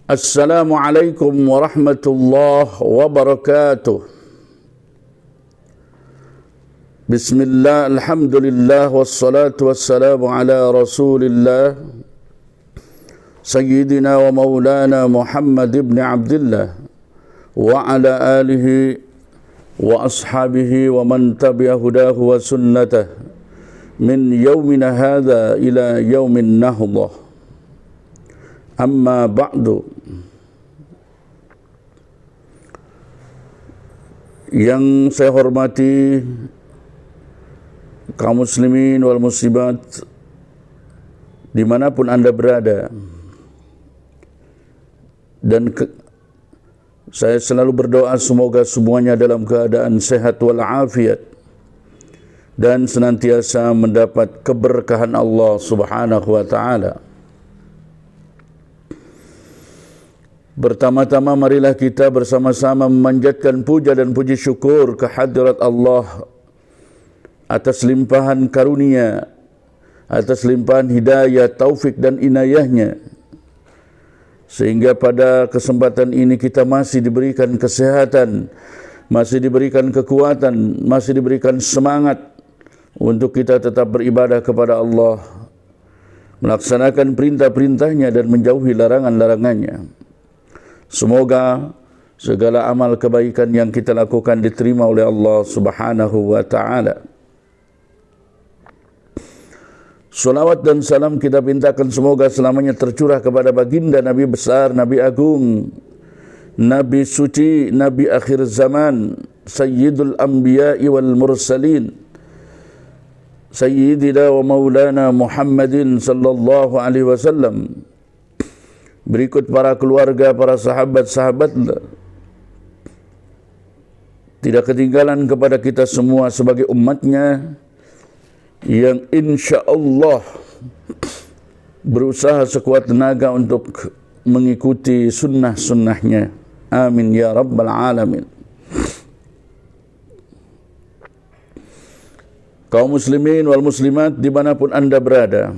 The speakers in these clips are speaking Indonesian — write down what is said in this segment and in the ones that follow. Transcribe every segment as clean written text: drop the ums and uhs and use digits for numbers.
Assalamualaikum warahmatullahi wabarakatuh. Bismillah, alhamdulillah, wassalatu wassalamu ala rasulillah Sayyidina wa maulana Muhammad ibn Abdullah wa ala alihi wa ashabihi wa man tabi'a hudahu wa sunnatah min yawmina hadha ila yawmin nahdah. Amma ba'du. Yang saya hormati kaum muslimin wal muslimat dimanapun anda berada, dan saya selalu berdoa semoga semuanya dalam keadaan sehat walafiat dan senantiasa mendapat keberkahan Allah Subhanahu wa taala. Pertama-tama marilah kita bersama-sama memanjatkan puja dan puji syukur kehadirat Allah atas limpahan karunia, atas limpahan hidayah, taufik dan inayahnya, sehingga pada kesempatan ini kita masih diberikan kesehatan, masih diberikan kekuatan, masih diberikan semangat untuk kita tetap beribadah kepada Allah, melaksanakan perintah-perintahnya dan menjauhi larangan-larangannya. Semoga segala amal kebaikan yang kita lakukan diterima oleh Allah Subhanahu wa taala. Salawat dan salam kita mintakan semoga selamanya tercurah kepada baginda Nabi besar, Nabi agung, Nabi suci, Nabi akhir zaman, Sayyidul Anbiya'i wal Mursalin, Sayyidina wa Maulana Muhammadin sallallahu alaihi wasallam. Berikut para keluarga, para sahabat-sahabat, tidak ketinggalan kepada kita semua sebagai umatnya yang insya Allah berusaha sekuat tenaga untuk mengikuti sunnah-sunnahnya. Amin ya rabbal alamin. Kaum muslimin wal muslimat dimanapun anda berada,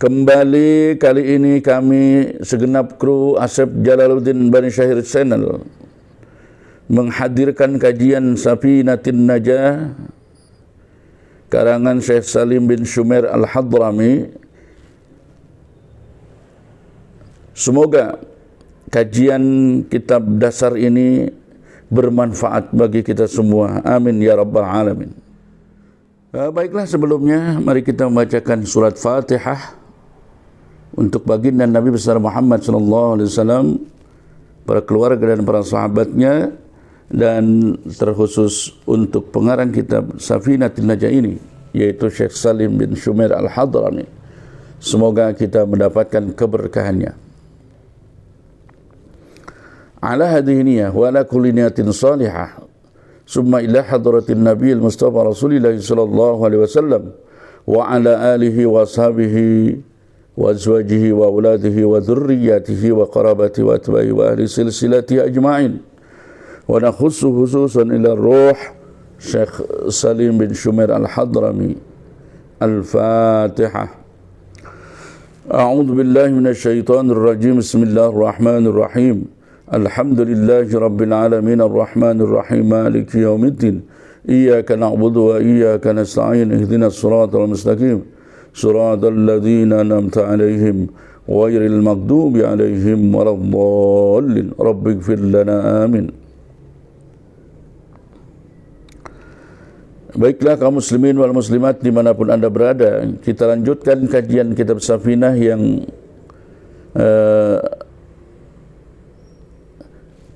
kembali kali ini kami segenap kru Asep Jalaluddin Bani Syahir Channel menghadirkan kajian Safinatin Najah karangan Syekh Salim bin Shumair Al-Hadrami. Semoga kajian kitab dasar ini bermanfaat bagi kita semua. Amin ya rabbal alamin. Baiklah, sebelumnya mari kita membacakan surat Fatihah untuk baginda Nabi besar Muhammad sallallahu alaihi wasallam, para keluarga dan para sahabatnya, dan terkhusus untuk pengarang kitab Safinatin Najah ini, yaitu Syekh Salim bin Shumair Al-Hadrami. Semoga kita mendapatkan keberkahannya. Ala hadhihi niyyah wa ala kulli niyatin salihah summa ila hadratin Nabi al-Mustafa Rasulillah sallallahu alaihi wasallam wa ala alihi wa ashabihi wa azwajihi wa auladihi wa dhurriyyatihi wa qarabatihi wa atba'ihi wa ahli silsilatihi ajma'in, wa nakhussu khususan ila ruh Syekh Salim bin Shumair Al-Hadrami. Al-Fatihah. A'udzu billahi minasy syaithanir rajim. Bismillahir rahim. Alhamdulillahi rabbil alamin arrahmanir rahim maliki yaumiddin. Iyyaka na'budu wa iyyaka nasta'in. Ihdinas siratal mustaqim. Siratal ladzina an'amta 'alaihim ghairil maghdubi 'alaihim waladdallin. Rabbighfir lana amin. Baiklah kaum muslimin wal muslimat dimanapun anda berada, kita lanjutkan kajian kitab Safinah yang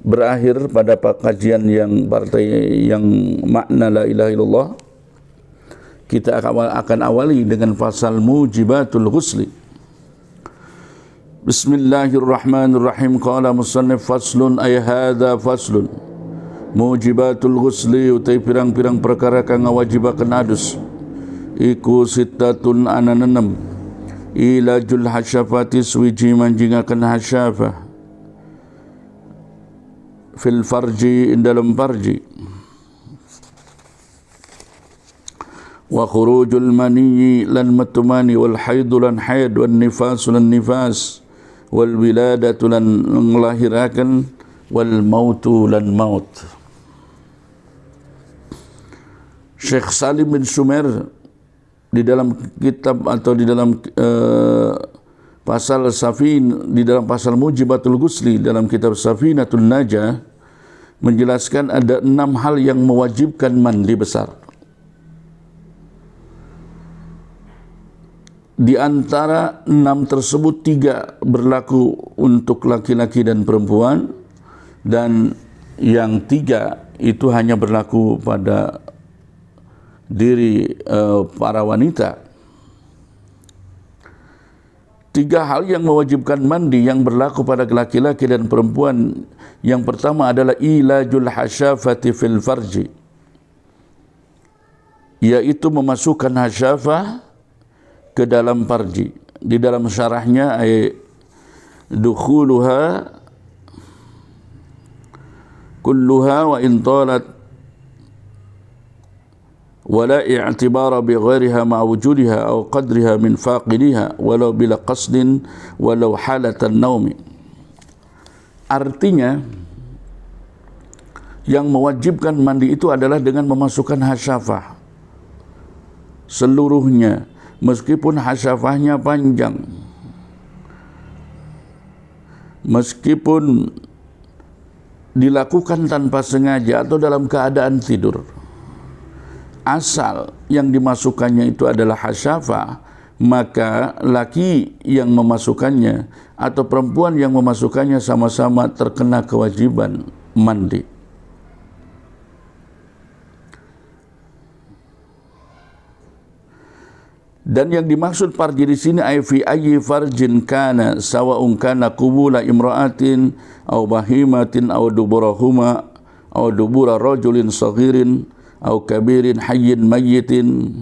berakhir pada kajian yang makna la ilaha illallah. Kita akan awali dengan fasal mujibatul ghusli. Bismillahirrahmanirrahim. Qala musannif faslun ay hadha faslun. Mujibatul ghusli utai pirang-pirang perkara kang ngawajibakeun adus. Iku sittatun ananenem. Ilajul hasyafati suwiji manjingakeun hasyafah. Fil farji dalam farji. Wa khurujul mani lan matumani wal haidu lan haid wan nifas lan nifas wal wiladatu lan ngelahirakan, wal mautu lan maut. Syekh Salim bin Sumer di dalam kitab atau di dalam pasal Safin, di dalam pasal Mujibatul Ghusli dalam kitab Safinatul Najah menjelaskan ada 6 hal yang mewajibkan mandi besar. Di antara 6 tersebut 3 berlaku untuk laki-laki dan perempuan, dan yang 3 itu hanya berlaku pada diri para wanita. 3 hal yang mewajibkan mandi yang berlaku pada laki-laki dan perempuan. Yang pertama adalah ilajul hasyafati fil farji, yaitu memasukkan hasyafah ke dalam farji. Di dalam syarahnya dukhuluha kulluha wa in talat wala i'tibara bi ghairiha ma wujudiha aw qadriha min faqidiha walau bila qasdin walau halatan naumi. Artinya yang mewajibkan mandi itu adalah dengan memasukkan hasyafah seluruhnya, meskipun hasyafahnya panjang, meskipun dilakukan tanpa sengaja atau dalam keadaan tidur. Asal yang dimasukkannya itu adalah hasyafah, maka laki yang memasukkannya atau perempuan yang memasukkannya sama-sama terkena kewajiban mandi. Dan yang dimaksud farji di sini ay fi ayyi farjin kana sawa'un kana qubula imra'atin aw bahimatin aw duburahuma aw dubura rajulin saghirin aw kabirin hayyin mayyitin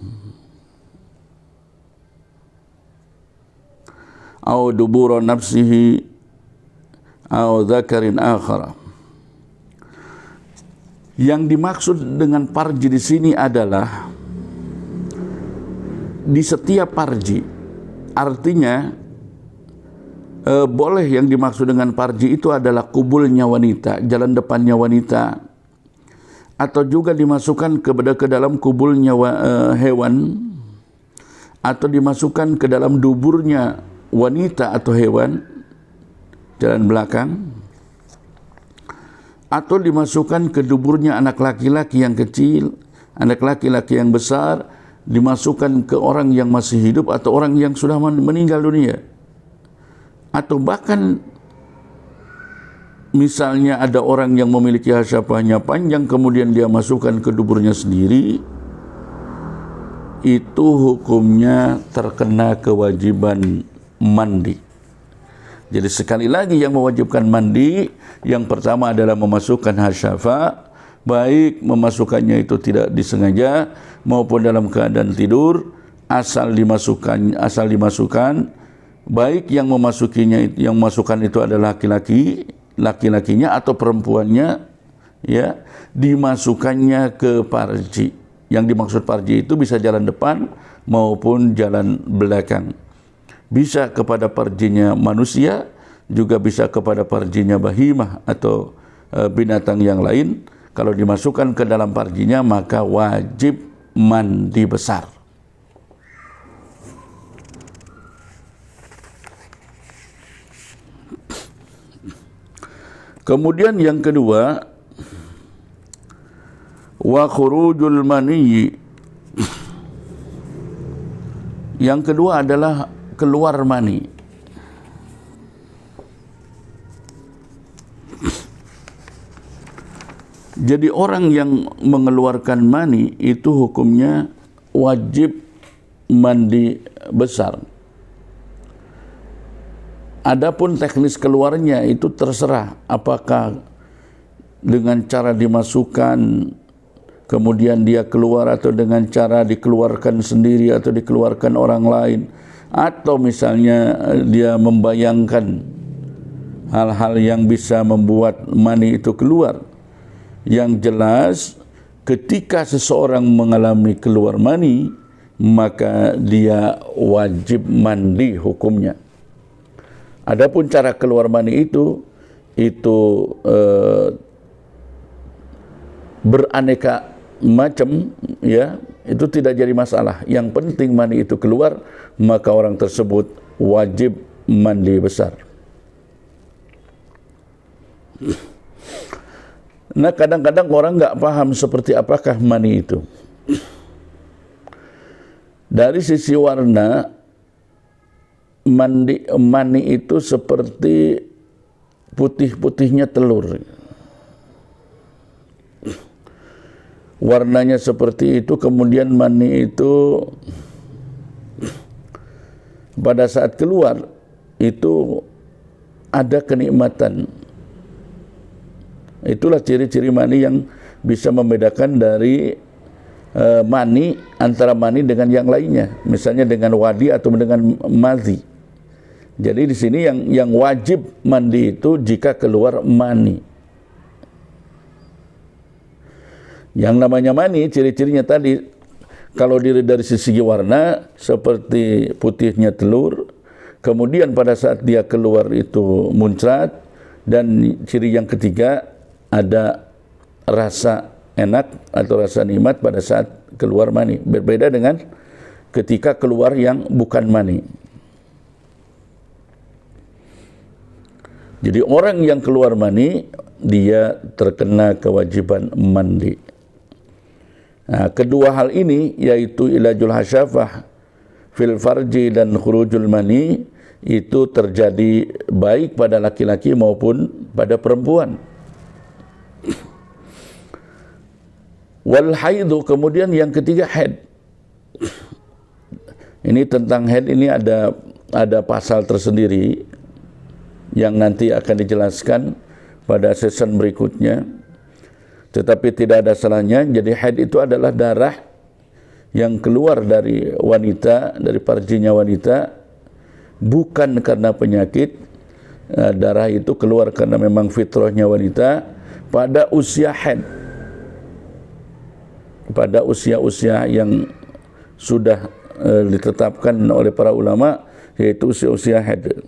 aw dubura nafsihi aw dzakarin akhara. Yang dimaksud dengan farji di sini adalah di setiap farji. Artinya boleh yang dimaksud dengan farji itu adalah kubulnya wanita, jalan depannya wanita, atau juga dimasukkan ke dalam kubulnya hewan, atau dimasukkan ke dalam duburnya wanita atau hewan, jalan belakang, atau dimasukkan ke duburnya anak laki-laki yang kecil, anak laki-laki yang besar, dimasukkan ke orang yang masih hidup atau orang yang sudah meninggal dunia. Atau bahkan misalnya ada orang yang memiliki hasyafahnya panjang, kemudian dia masukkan ke duburnya sendiri, itu hukumnya terkena kewajiban mandi. Jadi sekali lagi yang mewajibkan mandi, yang pertama adalah memasukkan hasyafah, baik memasukkannya itu tidak disengaja maupun dalam keadaan tidur, asal dimasukkan, baik yang memasukkan itu adalah laki-lakinya atau perempuannya, ya, dimasukkannya ke farji. Yang dimaksud farji itu bisa jalan depan maupun jalan belakang. Bisa kepada farjinya manusia, juga bisa kepada farjinya bahimah atau binatang yang lain. Kalau dimasukkan ke dalam farjinya maka wajib mandi besar. Kemudian yang kedua, wa khurujul maniyyi. Yang kedua adalah keluar mani. Jadi orang yang mengeluarkan mani itu hukumnya wajib mandi besar. Adapun teknis keluarnya itu terserah, apakah dengan cara dimasukkan kemudian dia keluar, atau dengan cara dikeluarkan sendiri atau dikeluarkan orang lain, atau misalnya dia membayangkan hal-hal yang bisa membuat mani itu keluar. Yang jelas ketika seseorang mengalami keluar mani, maka dia wajib mandi hukumnya. Adapun cara keluar mani itu beraneka macam, ya, itu tidak jadi masalah. Yang penting mani itu keluar, maka orang tersebut wajib mandi besar. Nah, kadang-kadang orang nggak paham seperti apakah mani itu. Dari sisi warna, mani itu seperti putih-putihnya telur. Warnanya seperti itu, kemudian mani itu pada saat keluar itu ada kenikmatan. Itulah ciri-ciri mani yang bisa membedakan dari mani, antara mani dengan yang lainnya, misalnya dengan wadi atau dengan madhi. Jadi di sini yang wajib mandi itu jika keluar mani. Yang namanya mani, ciri-cirinya tadi, kalau dari sisi warna seperti putihnya telur, kemudian pada saat dia keluar itu muncrat, dan ciri yang ketiga ada rasa enak atau rasa nikmat pada saat keluar mani. Berbeda dengan ketika keluar yang bukan mani. Jadi orang yang keluar mani, dia terkena kewajiban mandi. Nah, kedua hal ini, yaitu ilajul hasyafah fil farji dan khurujul mani, itu terjadi baik pada laki-laki maupun pada perempuan. Wal haidu, kemudian yang ketiga haid. Ini tentang haid ini ada pasal tersendiri yang nanti akan dijelaskan pada season berikutnya. Tetapi tidak ada salahnya. Jadi haid itu adalah darah yang keluar dari wanita, dari farjinya wanita, bukan karena penyakit. Darah itu keluar karena memang fitrahnya wanita pada usia haid, pada usia-usia yang sudah ditetapkan oleh para ulama, yaitu usia-usia haid.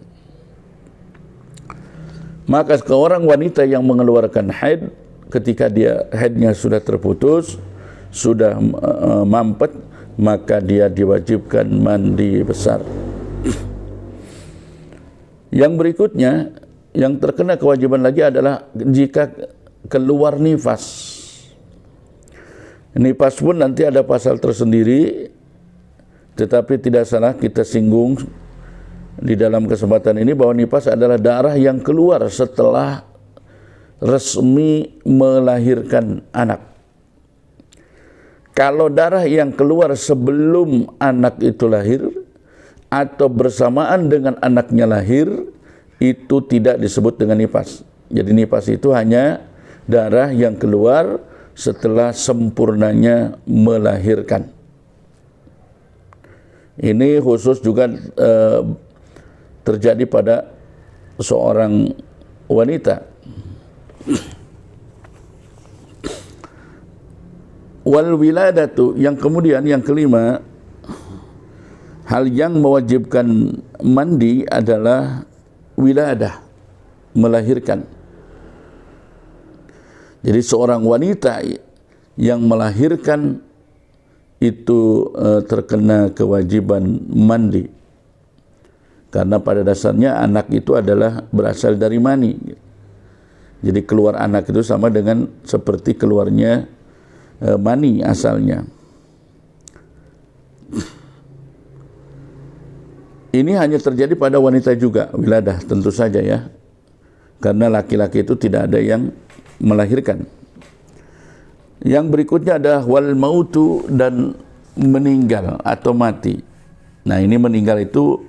Maka seorang wanita yang mengeluarkan haid, ketika dia haidnya sudah terputus, sudah mampet, maka dia diwajibkan mandi besar. Yang berikutnya, yang terkena kewajiban lagi adalah jika keluar nifas. Nifas pun nanti ada pasal tersendiri, tetapi tidak salah kita singgung di dalam kesempatan ini bahwa nifas adalah darah yang keluar setelah resmi melahirkan anak. Kalau darah yang keluar sebelum anak itu lahir atau bersamaan dengan anaknya lahir, itu tidak disebut dengan nifas. Jadi nifas itu hanya darah yang keluar setelah sempurnanya melahirkan. Ini khusus juga terjadi pada seorang wanita. Wal wiladatu, yang kemudian yang kelima, hal yang mewajibkan mandi adalah wiladah, melahirkan. Jadi seorang wanita yang melahirkan itu terkena kewajiban mandi. Karena pada dasarnya anak itu adalah berasal dari mani. Jadi keluar anak itu sama dengan seperti keluarnya mani asalnya. Ini hanya terjadi pada wanita juga, wiladah tentu saja ya. Karena laki-laki itu tidak ada yang melahirkan. Yang berikutnya adalah wal mautu, dan meninggal atau mati. Nah, ini meninggal itu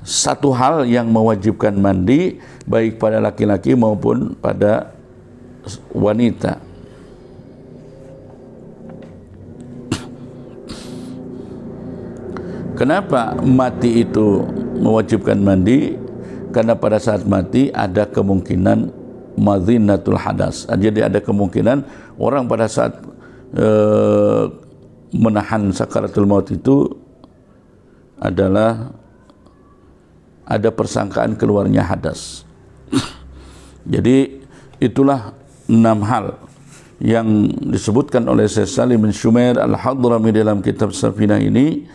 satu hal yang mewajibkan mandi baik pada laki-laki maupun pada wanita. Kenapa mati itu mewajibkan mandi? Karena pada saat mati ada kemungkinan madhinatul hadas. Jadi ada kemungkinan orang pada saat menahan sakaratul maut itu adalah ada persangkaan keluarnya hadas. Jadi itulah 6 hal yang disebutkan oleh Syekh Salim bin Shumair Al-Hadrami dalam kitab Safinah ini,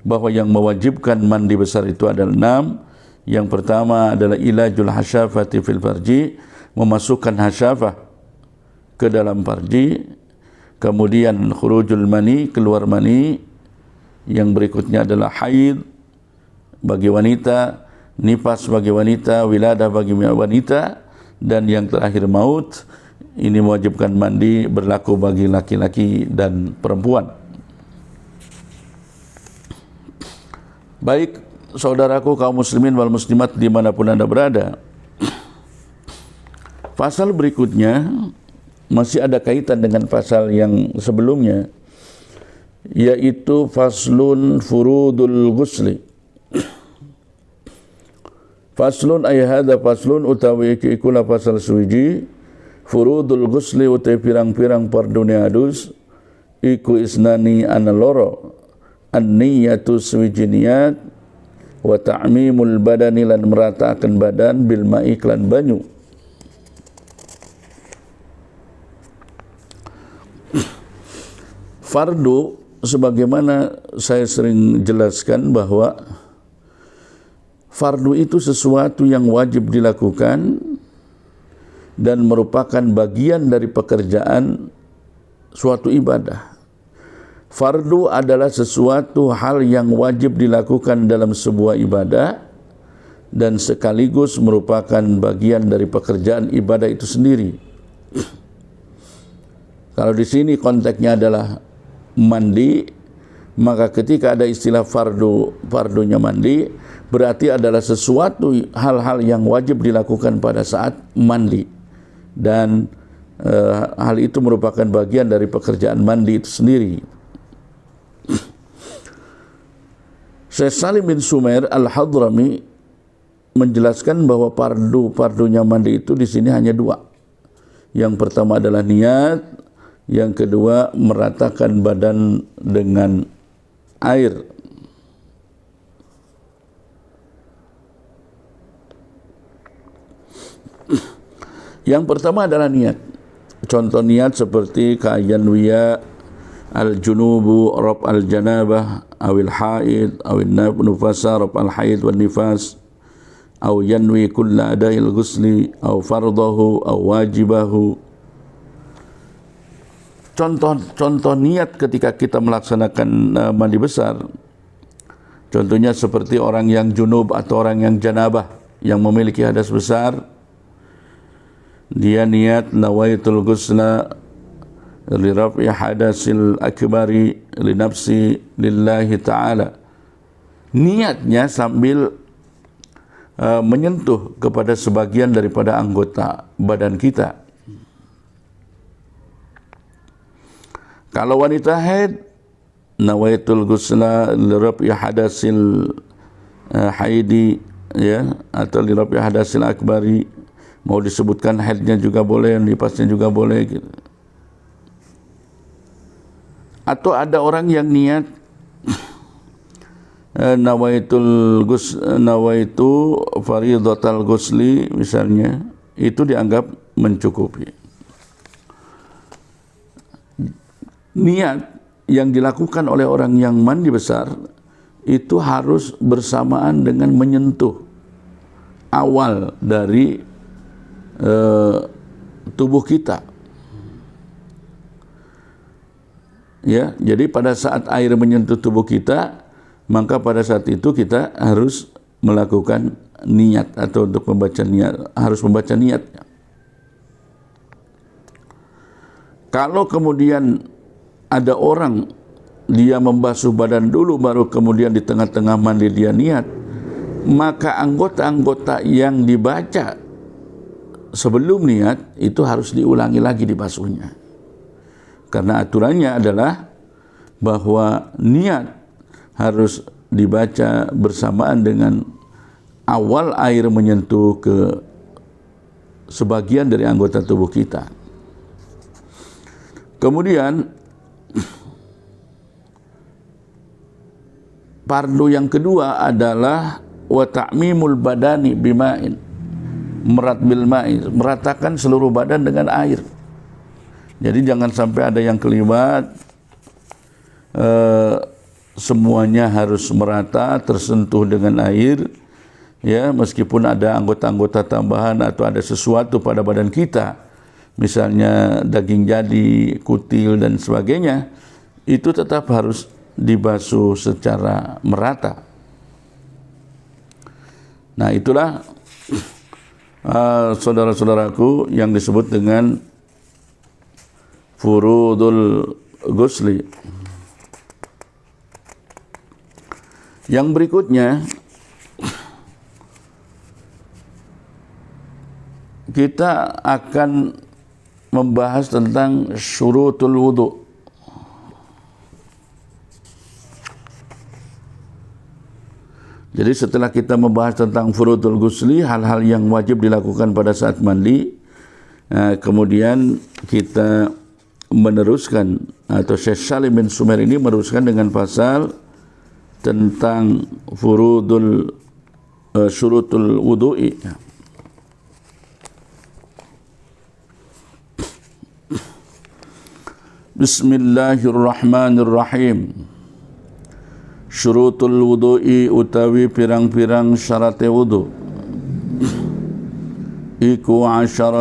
bahwa yang mewajibkan mandi besar itu adalah 6. Yang pertama adalah ilajul hasyafati fil farji, memasukkan hasyafah ke dalam farji. Kemudian khurujul mani, keluar mani. Yang berikutnya adalah haid bagi wanita, nifas bagi wanita, wiladah bagi wanita, dan yang terakhir maut. Ini mewajibkan mandi, berlaku bagi laki-laki dan perempuan. Baik saudaraku kaum muslimin wal muslimat dimanapun Anda berada, pasal berikutnya masih ada kaitan dengan pasal yang sebelumnya, yaitu faslun furudul ghusli. Faslun ay hadza faslun utawi ikula pasal suwiji, furudul ghusli utai pirang-pirang pardune adus iku isnani ana loro, an-niyatu suwiji niat, wa ta'mimul badani lan meratakan badan bil ma'i klan banyu. Fardu, sebagaimana saya sering jelaskan bahwa fardu itu sesuatu yang wajib dilakukan dan merupakan bagian dari pekerjaan suatu ibadah. Fardu adalah sesuatu hal yang wajib dilakukan dalam sebuah ibadah dan sekaligus merupakan bagian dari pekerjaan ibadah itu sendiri. Kalau di sini konteksnya adalah mandi, maka ketika ada istilah fardunya mandi, berarti adalah sesuatu hal-hal yang wajib dilakukan pada saat mandi, dan hal itu merupakan bagian dari pekerjaan mandi itu sendiri. Syekh Salim bin Shumair Al-Hadrami menjelaskan bahwa fardunya mandi itu di sini hanya 2. Yang pertama adalah niat, yang kedua meratakan badan dengan air. Yang pertama adalah niat. Contoh niat seperti kayanwiya al-junubu rab al-janabah awil haid awil nufasa rab al-haid wal nifas aw yanwi kulla adail ghusli aw fardahu aw wajibahu. Contoh niat ketika kita melaksanakan mandi besar, contohnya seperti orang yang junub atau orang yang janabah yang memiliki hadas besar, dia niat nawaitul ghusla li raf'i hadasil akbari li nafsi lillahi ta'ala. Niatnya sambil menyentuh kepada sebagian daripada anggota badan kita. Kalau wanita haid, nawaitul ghusla li raf'i hadasil haidi, ya, atau li raf'i hadasil akbari. Mau disebutkan haidnya juga boleh, nifasnya juga boleh gitu. Atau ada orang yang niat nawaitu faridatal ghusli misalnya, itu dianggap mencukupi. Niat yang dilakukan oleh orang yang mandi besar itu harus bersamaan dengan menyentuh awal dari tubuh kita. Ya, jadi pada saat air menyentuh tubuh kita, maka pada saat itu kita harus melakukan niat, atau untuk membaca niat, harus membaca niatnya. Kalau kemudian ada orang dia membasuh badan dulu baru kemudian di tengah-tengah mandi dia niat, maka anggota-anggota yang dibaca sebelum niat itu harus diulangi lagi dibasuhnya. Karena aturannya adalah bahwa niat harus dibaca bersamaan dengan awal air menyentuh ke sebagian dari anggota tubuh kita. Kemudian fardu yang kedua adalah wa ta'mimul badani bima'in, merat bil ma'i, meratakan seluruh badan dengan air. Jadi jangan sampai ada yang keliwat, semuanya harus merata, tersentuh dengan air, ya, meskipun ada anggota-anggota tambahan atau ada sesuatu pada badan kita, misalnya daging jadi, kutil dan sebagainya, itu tetap harus dibasuh secara merata. Nah, itulah saudara-saudaraku yang disebut dengan furudul ghusli. Yang berikutnya, kita akan membahas tentang syurutul wudu. Jadi setelah kita membahas tentang furudul ghusli, hal-hal yang wajib dilakukan pada saat mandi, kemudian kita meneruskan, atau Syekh Salim bin Sumer ini meneruskan dengan pasal tentang furudul syurutul wudu'i. Bismillahirrahmanirrahim. Syurutul wudu'i utawi pirang-pirang syarat wudu iku 10.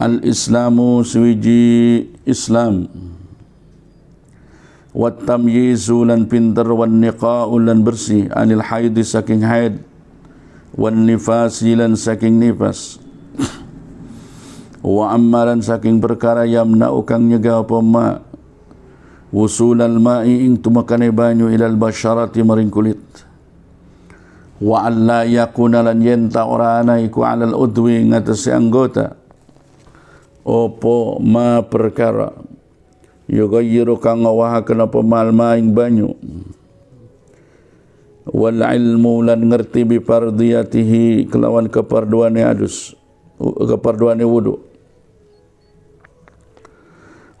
Al-islamu suwiji Islam, wat tamyizu lan pinter, wan niqa'u lan bersih, anil haidi saking haid, wan nifasi lan saking nifas, wa ammaran saking perkara yamna'u kang nyegah apa ma, wusulal ma'i ing tumakane banyu ilal basyarati maring kulit, wa alla yakuna lan yenta ora ana iku alal udwi ngatasi anggota opo ma perkara yughayyiru kang ngawahaken apa mal maing banyu, wal ilmu lan ngerti bi fardiyatihi kelawan keparduane adus, keparduane wudu,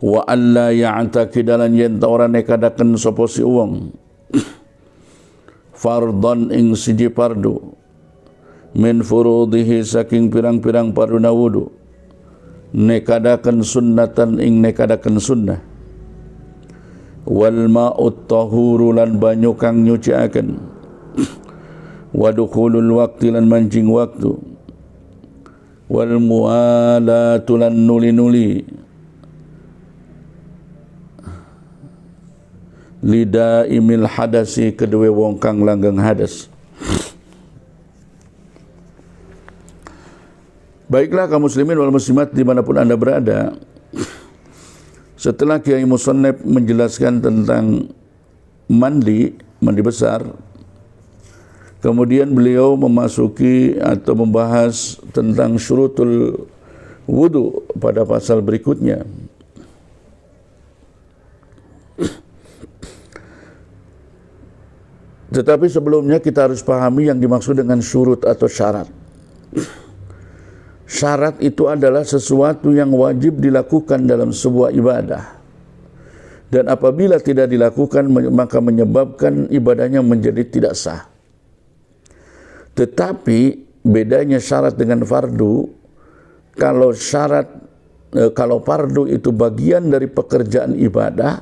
wa alla ya'taqidalan yen ta ora nekadaken sapa si wong fardhan ing siji fardu min furudihi saking pirang-pirang parduna wudu, nekadaken sunnatan ing nekadaken sunnah, wal ma'ut tahuru lan banyu kang nyuciaken, wa dukhulul waqti lan mancing waktu, wal mualatu lan nuli-nuli, lida imil hadasi kedua wong kang langgeng hadas. Baiklah kaum muslimin wal muslimat dimanapun anda berada, setelah Kiai Musannif menjelaskan tentang mandi besar, kemudian beliau memasuki atau membahas tentang syurutul wudu pada pasal berikutnya. Tetapi sebelumnya kita harus pahami yang dimaksud dengan syurut atau syarat. Syarat itu adalah sesuatu yang wajib dilakukan dalam sebuah ibadah. Dan apabila tidak dilakukan, maka menyebabkan ibadahnya menjadi tidak sah. Tetapi bedanya syarat dengan fardu, kalau fardu itu bagian dari pekerjaan ibadah,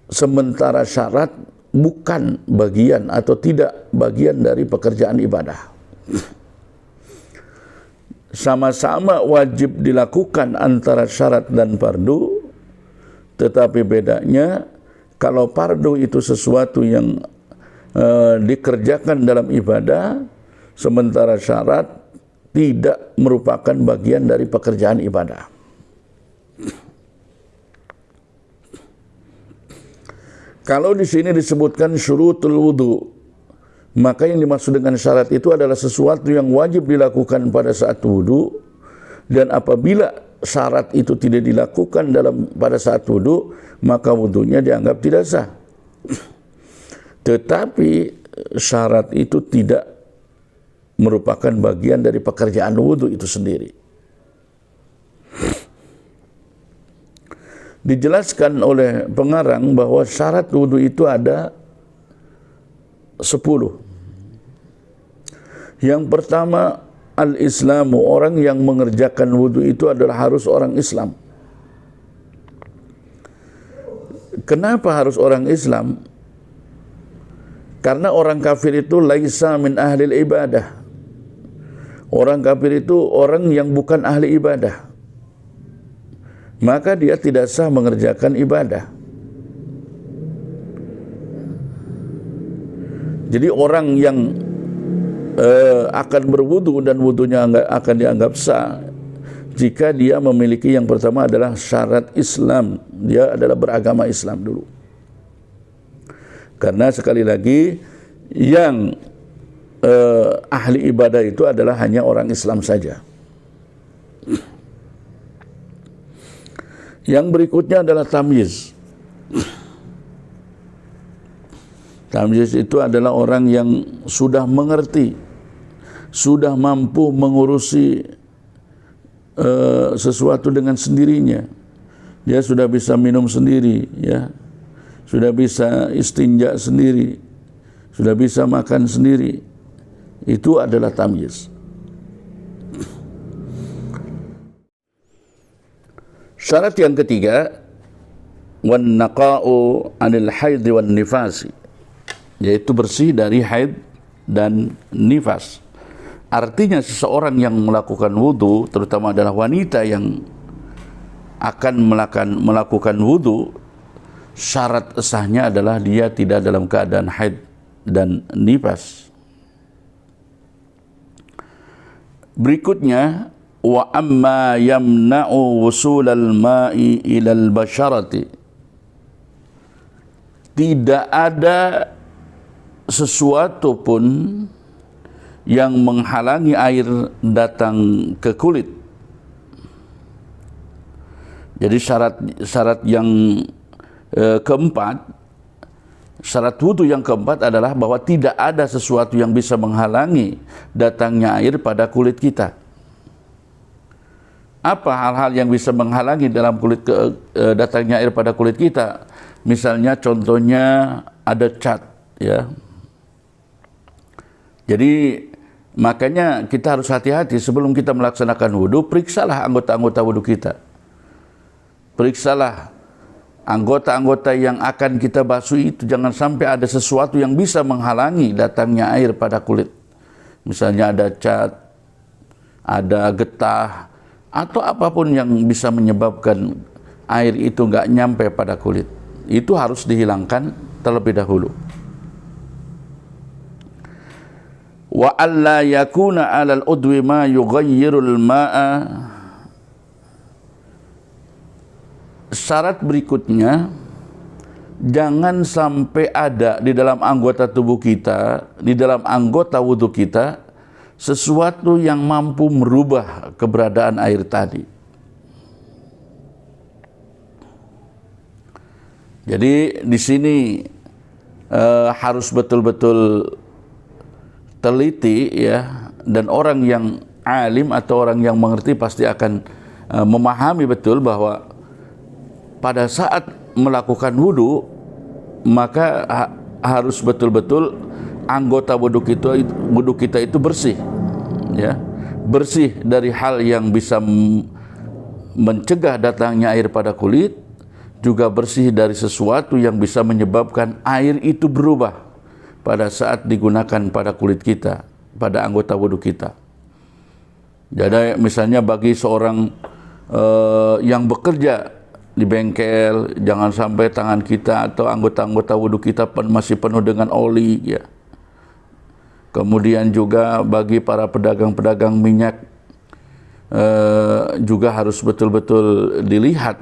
sementara syarat bukan bagian atau tidak bagian dari pekerjaan ibadah. Sama-sama wajib dilakukan antara syarat dan fardu, tetapi bedanya kalau fardu itu sesuatu yang dikerjakan dalam ibadah, sementara syarat tidak merupakan bagian dari pekerjaan ibadah. Kalau di sini disebutkan syurutul wudu, maka yang dimaksud dengan syarat itu adalah sesuatu yang wajib dilakukan pada saat wudu, dan apabila syarat itu tidak dilakukan pada saat wudu, maka wudunya dianggap tidak sah. Tetapi syarat itu tidak merupakan bagian dari pekerjaan wudu itu sendiri. dijelaskan oleh pengarang bahwa syarat wudu itu ada 10. Yang pertama, al-islamu, orang yang mengerjakan wudu itu adalah harus orang Islam. Kenapa harus orang Islam? Karena orang kafir itu laisa min ahlil ibadah. Orang kafir itu orang yang bukan ahli ibadah. Maka dia tidak sah mengerjakan ibadah. Jadi orang yang akan berwudu dan wudunya akan dianggap sah jika dia memiliki yang pertama adalah syarat Islam. Dia adalah beragama Islam dulu. Karena sekali lagi yang ahli ibadah itu adalah hanya orang Islam saja. Yang berikutnya adalah tamyiz. Tamyiz itu adalah orang yang sudah mengerti, sudah mampu mengurusi sesuatu dengan sendirinya. Dia sudah bisa minum sendiri, ya, sudah bisa istinja sendiri, sudah bisa makan sendiri. Itu adalah tamyiz. Syarat yang ketiga, wan naqa'u 'anil haid wan nifasi, yaitu bersih dari haid dan nifas. Artinya seseorang yang melakukan wudu, terutama adalah wanita yang akan melakukan wudu, syarat sahnya adalah dia tidak dalam keadaan haid dan nifas. Berikutnya, wa amma yamna'u wusulal ma'i ilal basharati, tidak ada sesuatu pun yang menghalangi air datang ke kulit. Jadi syarat yang keempat, syarat wudu yang keempat adalah bahwa tidak ada sesuatu yang bisa menghalangi datangnya air pada kulit kita. Apa hal-hal yang bisa menghalangi dalam datangnya air pada kulit kita? Misalnya contohnya ada cat, ya. Jadi makanya kita harus hati-hati sebelum kita melaksanakan wudu, periksalah anggota-anggota wudu kita. Periksalah anggota-anggota yang akan kita basuh itu, jangan sampai ada sesuatu yang bisa menghalangi datangnya air pada kulit. Misalnya ada cat, ada getah, atau apapun yang bisa menyebabkan air itu nggak nyampe pada kulit. Itu harus dihilangkan terlebih dahulu. Wa alla yakuna 'alal udwi ma yughayyirul ma'a. Syarat berikutnya, jangan sampai ada di dalam anggota tubuh kita, di dalam anggota wudu kita, sesuatu yang mampu merubah keberadaan air tadi. Jadi di sini harus betul-betul teliti, ya, dan orang yang alim atau orang yang mengerti pasti akan memahami betul bahwa pada saat melakukan wudu maka harus betul-betul anggota wudu kita itu bersih, ya, bersih dari hal yang bisa mencegah datangnya air pada kulit, juga bersih dari sesuatu yang bisa menyebabkan air itu berubah pada saat digunakan pada kulit kita, pada anggota wudu kita. Jadi misalnya bagi seorang yang bekerja di bengkel, jangan sampai tangan kita atau anggota-anggota wudu kita masih penuh dengan oli, ya. Kemudian juga bagi para pedagang-pedagang minyak juga harus betul-betul dilihat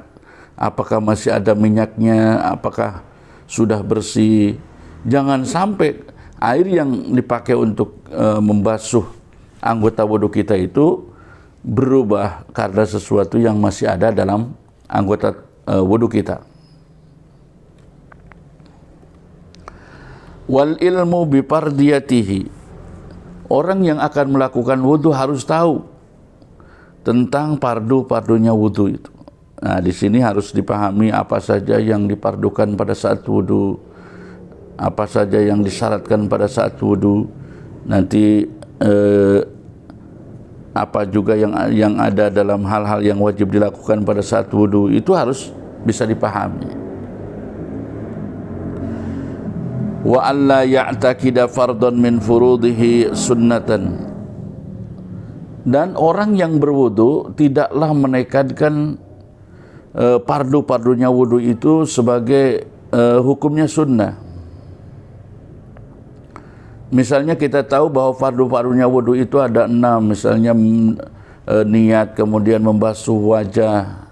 apakah masih ada minyaknya, apakah sudah bersih. Jangan sampai air yang dipakai untuk membasuh anggota wudu kita itu berubah karena sesuatu yang masih ada dalam anggota wudu kita. Wal ilmu bipardiyatihi, orang yang akan melakukan wudu harus tahu tentang pardunya wudu itu. Nah, di sini harus dipahami apa saja yang dipardukan pada saat wudu, apa saja yang disyaratkan pada saat wudu. Nanti apa juga yang ada dalam hal-hal yang wajib dilakukan pada saat wudu, itu harus bisa dipahami. Wa alla ya'taqida fardhan min furudihi sunnatan. Dan orang yang berwudu tidaklah menekadkan pardu-pardunya wudu itu sebagai hukumnya sunnah. Misalnya kita tahu bahwa fardu-fardunya wudu itu ada 6, misalnya niat, kemudian membasuh wajah,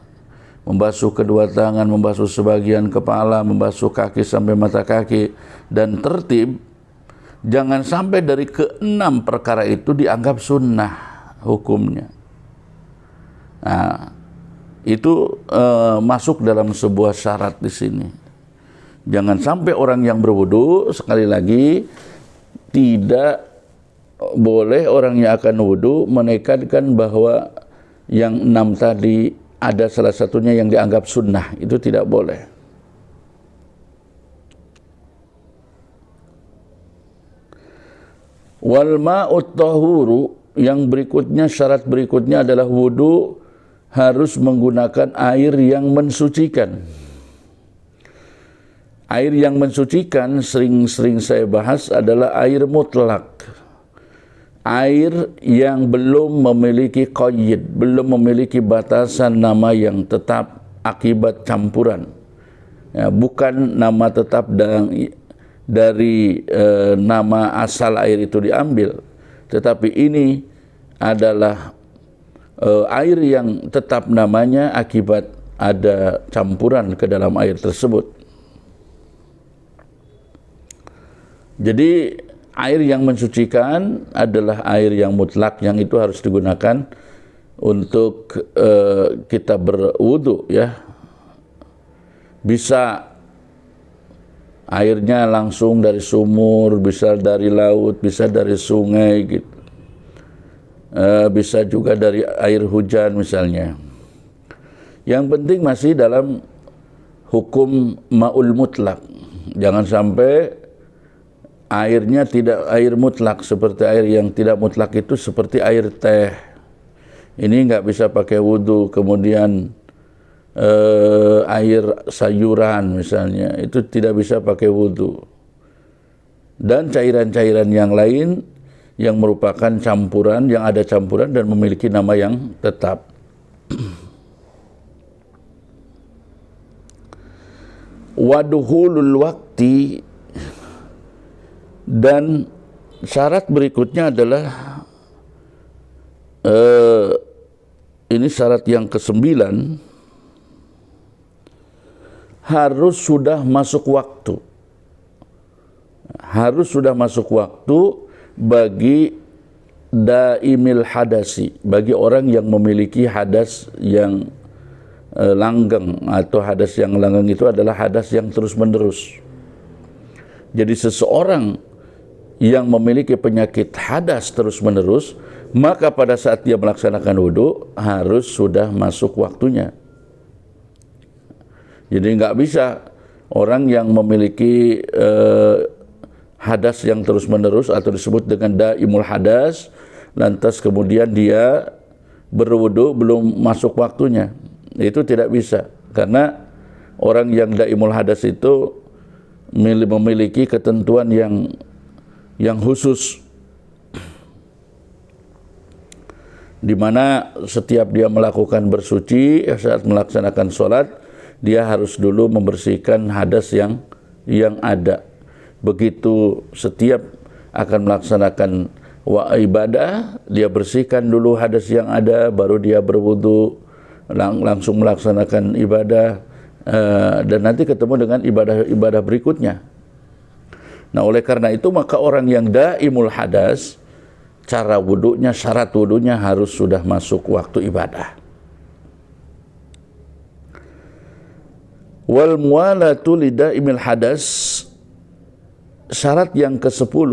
membasuh kedua tangan, membasuh sebagian kepala, membasuh kaki sampai mata kaki, dan tertib. Jangan sampai dari ke-6 perkara itu dianggap sunnah hukumnya. Nah, itu masuk dalam sebuah syarat di sini. Jangan sampai orang yang berwudu, sekali lagi, tidak boleh orang yang akan wudu menekadkan bahwa yang 6 tadi ada salah satunya yang dianggap sunnah. Itu tidak boleh. Wal ma'ut tahuru, yang berikutnya, syarat berikutnya adalah wudu harus menggunakan air yang mensucikan. Air yang mensucikan sering saya bahas adalah air mutlak. Air yang belum memiliki qayyid, belum memiliki batasan nama yang tetap akibat campuran. Ya, bukan nama tetap dari nama asal air itu diambil, tetapi ini adalah air yang tetap namanya akibat ada campuran ke dalam air tersebut. Jadi air yang mensucikan adalah air yang mutlak, yang itu harus digunakan untuk kita berwudu, ya. Bisa airnya langsung dari sumur, bisa dari laut, bisa dari sungai gitu. Bisa juga dari air hujan misalnya. Yang penting masih dalam hukum ma'ul mutlak. Jangan sampai airnya tidak air mutlak, seperti air yang tidak mutlak itu seperti air teh. Ini nggak bisa pakai wudu. Kemudian air sayuran misalnya, itu tidak bisa pakai wudu. Dan cairan-cairan yang lain yang merupakan campuran, yang ada campuran dan memiliki nama yang tetap. Waduhulul wakti, dan syarat berikutnya adalah ini syarat yang ke-9, harus sudah masuk waktu. Harus sudah masuk waktu bagi daimil hadasi, bagi orang yang memiliki hadas yang langgeng, atau hadas yang langgeng itu adalah hadas yang terus-menerus. Jadi seseorang yang memiliki penyakit hadas terus-menerus, maka pada saat dia melaksanakan wudu harus sudah masuk waktunya. Jadi nggak bisa orang yang memiliki hadas yang terus-menerus atau disebut dengan daimul hadas, lantas kemudian dia berwudu belum masuk waktunya. Itu tidak bisa, karena orang yang daimul hadas itu memiliki ketentuan yang khusus, di mana setiap dia melakukan bersuci saat melaksanakan sholat, dia harus dulu membersihkan hadas yang ada. Begitu setiap akan melaksanakan ibadah, dia bersihkan dulu hadas yang ada, baru dia berwudu, langsung melaksanakan ibadah, dan nanti ketemu dengan ibadah berikutnya. Nah, oleh karena itu maka orang yang daimul hadas, cara wudunya, syarat wudunya harus sudah masuk waktu ibadah. Wal muwalatu li daimil hadas, syarat yang ke-10,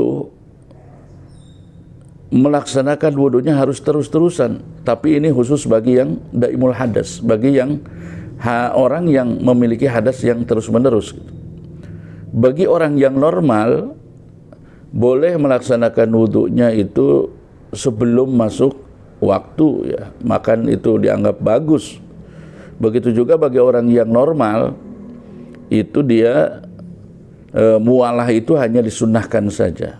melaksanakan wudunya harus terus-terusan. Tapi ini khusus bagi yang daimul hadas, bagi yang orang yang memiliki hadas yang terus-menerus. Bagi orang yang normal, boleh melaksanakan wudunya itu sebelum masuk waktu, ya. Makan itu dianggap bagus. Begitu juga bagi orang yang normal, itu dia mualah itu hanya disunnahkan saja.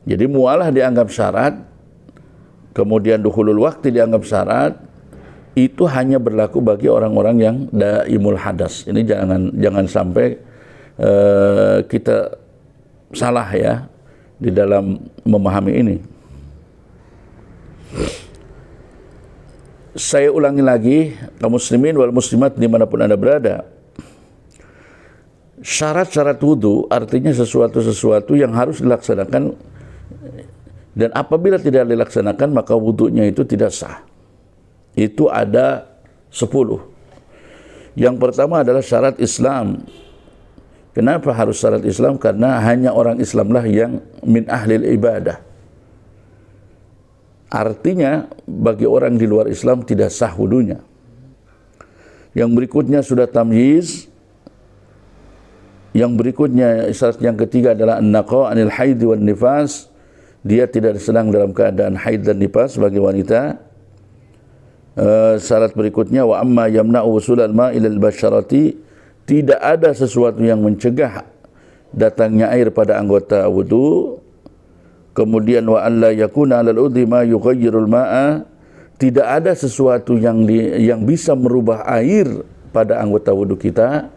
Jadi mualah dianggap syarat, kemudian dukhulul waktu dianggap syarat, itu hanya berlaku bagi orang-orang yang daimul hadas. Ini jangan sampai kita salah ya di dalam memahami ini. Saya ulangi lagi, kaum muslimin wal muslimat dimanapun Anda berada. Syarat-syarat wudu artinya sesuatu yang harus dilaksanakan, dan apabila tidak dilaksanakan maka wudunya itu tidak sah. Itu ada 10. Yang pertama adalah syarat Islam. Kenapa harus syarat Islam? Karena hanya orang Islamlah yang min ahlil ibadah. Artinya bagi orang di luar Islam tidak sah wudunya. Yang berikutnya sudah tamyiz. Yang berikutnya syarat yang ketiga adalah an-naqa anil haid wan nifas. Dia tidak sedang dalam keadaan haid dan nifas bagi wanita. Syarat berikutnya wa amma yamna'u wusulal ma'i ilal basyarati, tidak ada sesuatu yang mencegah datangnya air pada anggota wudu. Kemudian wa alla yakuna 'alal udhi ma yughayyirul ma'a, tidak ada sesuatu yang bisa merubah air pada anggota wudu kita.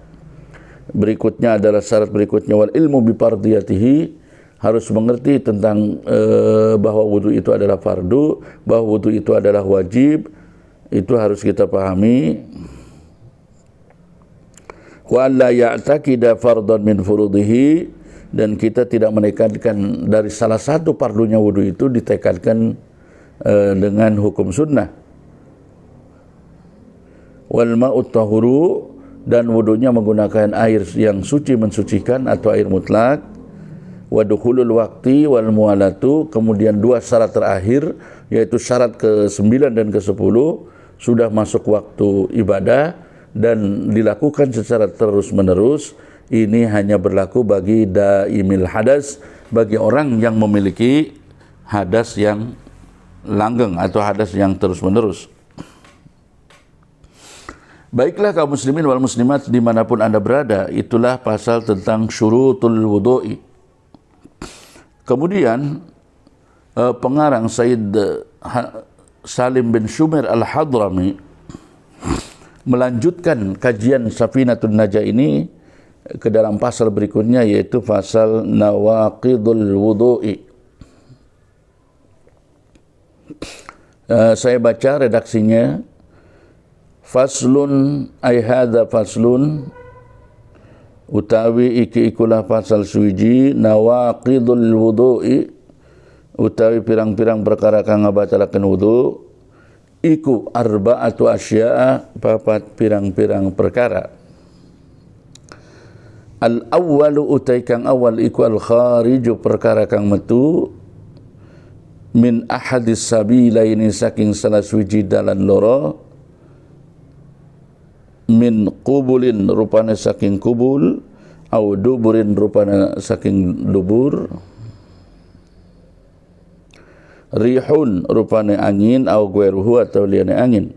Berikutnya adalah syarat berikutnya wal ilmu bi fardiyatihi, harus mengerti tentang bahwa wudu itu adalah fardu, bahwa wudu itu adalah wajib. Itu harus kita pahami. Wa alla ya'taqida fardhan min furudihi, dan kita tidak menekankan dari salah satu fardunya wudu itu ditekadkan dengan hukum sunnah. Wal ma'ut tahuru, dan wudunya menggunakan air yang suci mensucikan atau air mutlak. Wa dukhulul waqti wal mualatu, kemudian 2 syarat terakhir yaitu syarat ke-9 dan ke-10 sudah masuk waktu ibadah dan dilakukan secara terus-menerus. Ini hanya berlaku bagi daimil hadas, bagi orang yang memiliki hadas yang langgeng atau hadas yang terus-menerus. Baiklah kaum muslimin wal muslimat dimanapun Anda berada, itulah pasal tentang syurutul wudu'i. Kemudian pengarang Said Salim bin Shumair Al-Hadrami melanjutkan kajian Safinatun Najah ini ke dalam pasal berikutnya, yaitu pasal nawaqidul wudu'i. Saya baca redaksinya. Faslun ay hadza faslun, utawi iki ikulah pasal suwiji nawaqidul wudu'i, utawi pirang-pirang perkara kang ngabatalaken wudu. Iku arba'atu asya'a, 4 pirang-pirang perkara. Al awwalu utai kang awal iku al khariju, perkara kang metu, min ahadis sabilaini, saking salah suwiji dalan loro, min qubulin, rupane saking kubul, au duburin, rupane saking dubur, rihun, rupane angin, au gueruhu, atau liane angin,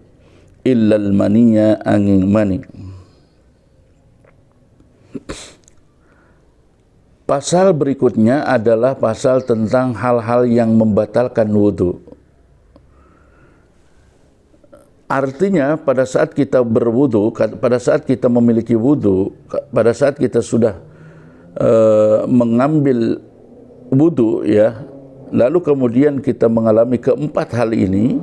illal maniya, angin mani. Pasal berikutnya adalah pasal tentang hal-hal yang membatalkan wudu. Artinya pada saat kita berwudu, pada saat kita memiliki wudu, pada saat kita sudah mengambil wudu, ya, lalu kemudian kita mengalami keempat hal ini,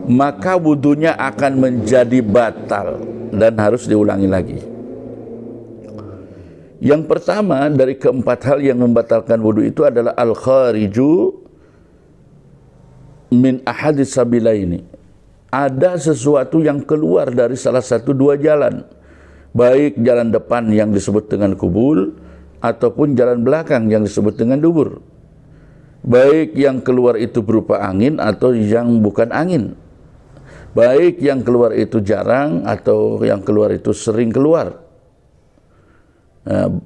maka wudunya akan menjadi batal dan harus diulangi lagi. Yang pertama dari keempat hal yang membatalkan wudu itu adalah al-khariju min ahadis sabilaini. Ada sesuatu yang keluar dari salah satu 2 jalan, baik jalan depan yang disebut dengan kubul ataupun jalan belakang yang disebut dengan dubur. Baik yang keluar itu berupa angin atau yang bukan angin. baik yang keluar itu jarang atau yang keluar itu sering keluar.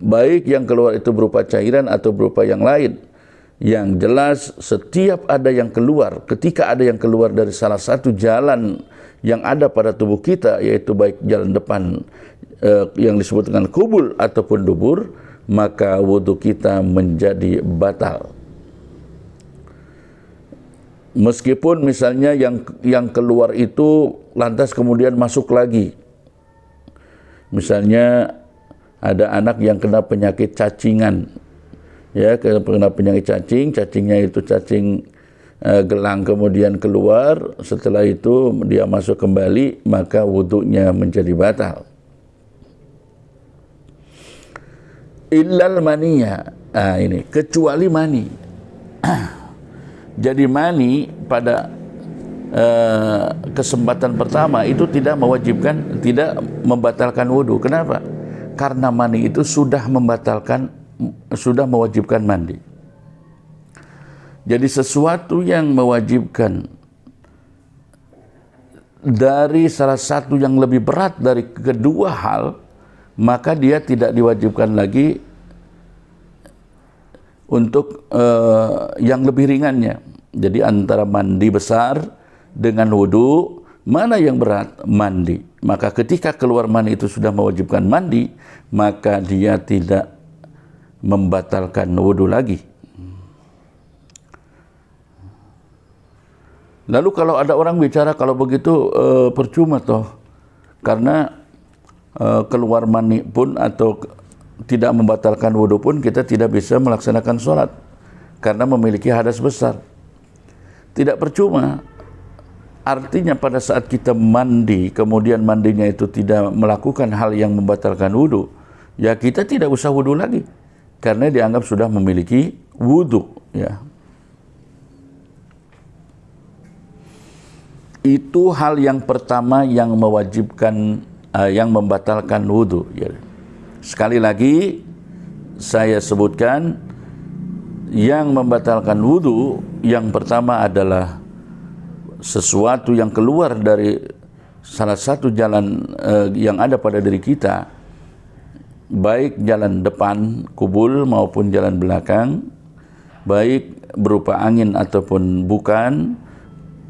Baik yang keluar itu berupa cairan atau berupa yang lain. Yang jelas setiap ada yang keluar, ketika ada yang keluar dari salah satu jalan yang ada pada tubuh kita, yaitu baik jalan depan yang disebut dengan kubul ataupun dubur, maka wudhu kita menjadi batal. Meskipun misalnya yang keluar itu lantas kemudian masuk lagi. Misalnya ada anak yang kena penyakit cacingan. Ya, kena penyakit cacing, cacingnya itu cacing gelang kemudian keluar, setelah itu dia masuk kembali, maka wudhunya menjadi batal. Illal maniya, ini kecuali mani. Jadi mani pada kesempatan pertama itu tidak mewajibkan, tidak membatalkan wudhu. Kenapa? Karena mani itu sudah mewajibkan mandi. Jadi sesuatu yang mewajibkan dari salah satu yang lebih berat dari kedua hal, maka dia tidak diwajibkan lagi untuk yang lebih ringannya. Jadi antara mandi besar dengan wudu, mana yang berat? Mandi. Maka ketika keluar mani itu sudah mewajibkan mandi, maka dia tidak membatalkan wudu lagi. Lalu kalau ada orang bicara kalau begitu percuma toh, karena keluar mani pun atau tidak membatalkan wudu pun kita tidak bisa melaksanakan sholat karena memiliki hadas besar. Tidak percuma. Artinya pada saat kita mandi, kemudian mandinya itu tidak melakukan hal yang membatalkan wudu, ya kita tidak usah wudu lagi, karena dianggap sudah memiliki wudu. Ya. Itu hal yang pertama yang mewajibkan, yang membatalkan wudu. Ya. Sekali lagi saya sebutkan, yang membatalkan wudu yang pertama adalah sesuatu yang keluar dari salah satu jalan yang ada pada diri kita, baik jalan depan kubul maupun jalan belakang, baik berupa angin ataupun bukan,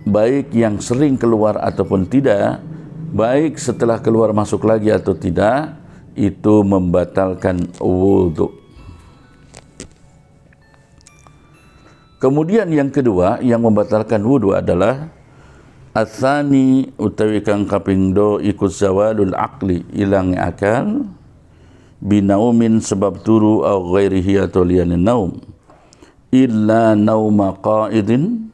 baik yang sering keluar ataupun tidak, baik setelah keluar masuk lagi atau tidak, itu membatalkan wudhu. Kemudian yang kedua yang membatalkan wudhu adalah atsani utawi kang kaping do ikut zawalul aqli, ilang akal, binaumin sebab turu au ghairihi atau liyanin naum, illa nauma qaidin,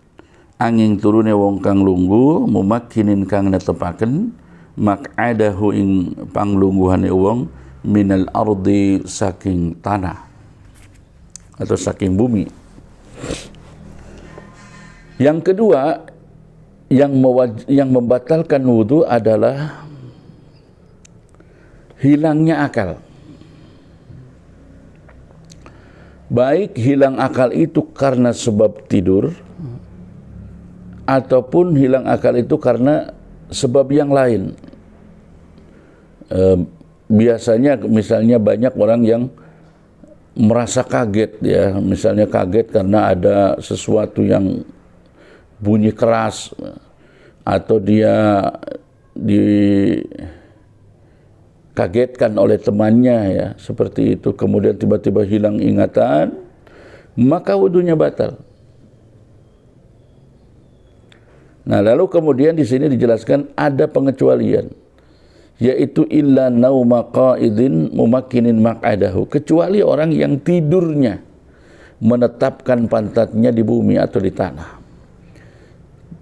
angin turune wong kang lunggu, mumakkinin kang netepaken maq'adahu ing panglungguhane wong minal ardi saking tanah atau saking bumi. Yang kedua yang membatalkan wudu adalah hilangnya akal. Baik hilang akal itu karena sebab tidur, ataupun hilang akal itu karena sebab yang lain. Biasanya misalnya banyak orang yang merasa kaget, ya, misalnya kaget karena ada sesuatu yang bunyi keras, atau dia dikagetkan oleh temannya, ya, seperti itu, kemudian tiba-tiba hilang ingatan, maka wudunya batal. Nah, lalu kemudian di sini dijelaskan ada pengecualian, yaitu illa nauma qaidin mumakkinin maq'adahu, kecuali orang yang tidurnya menetapkan pantatnya di bumi atau di tanah.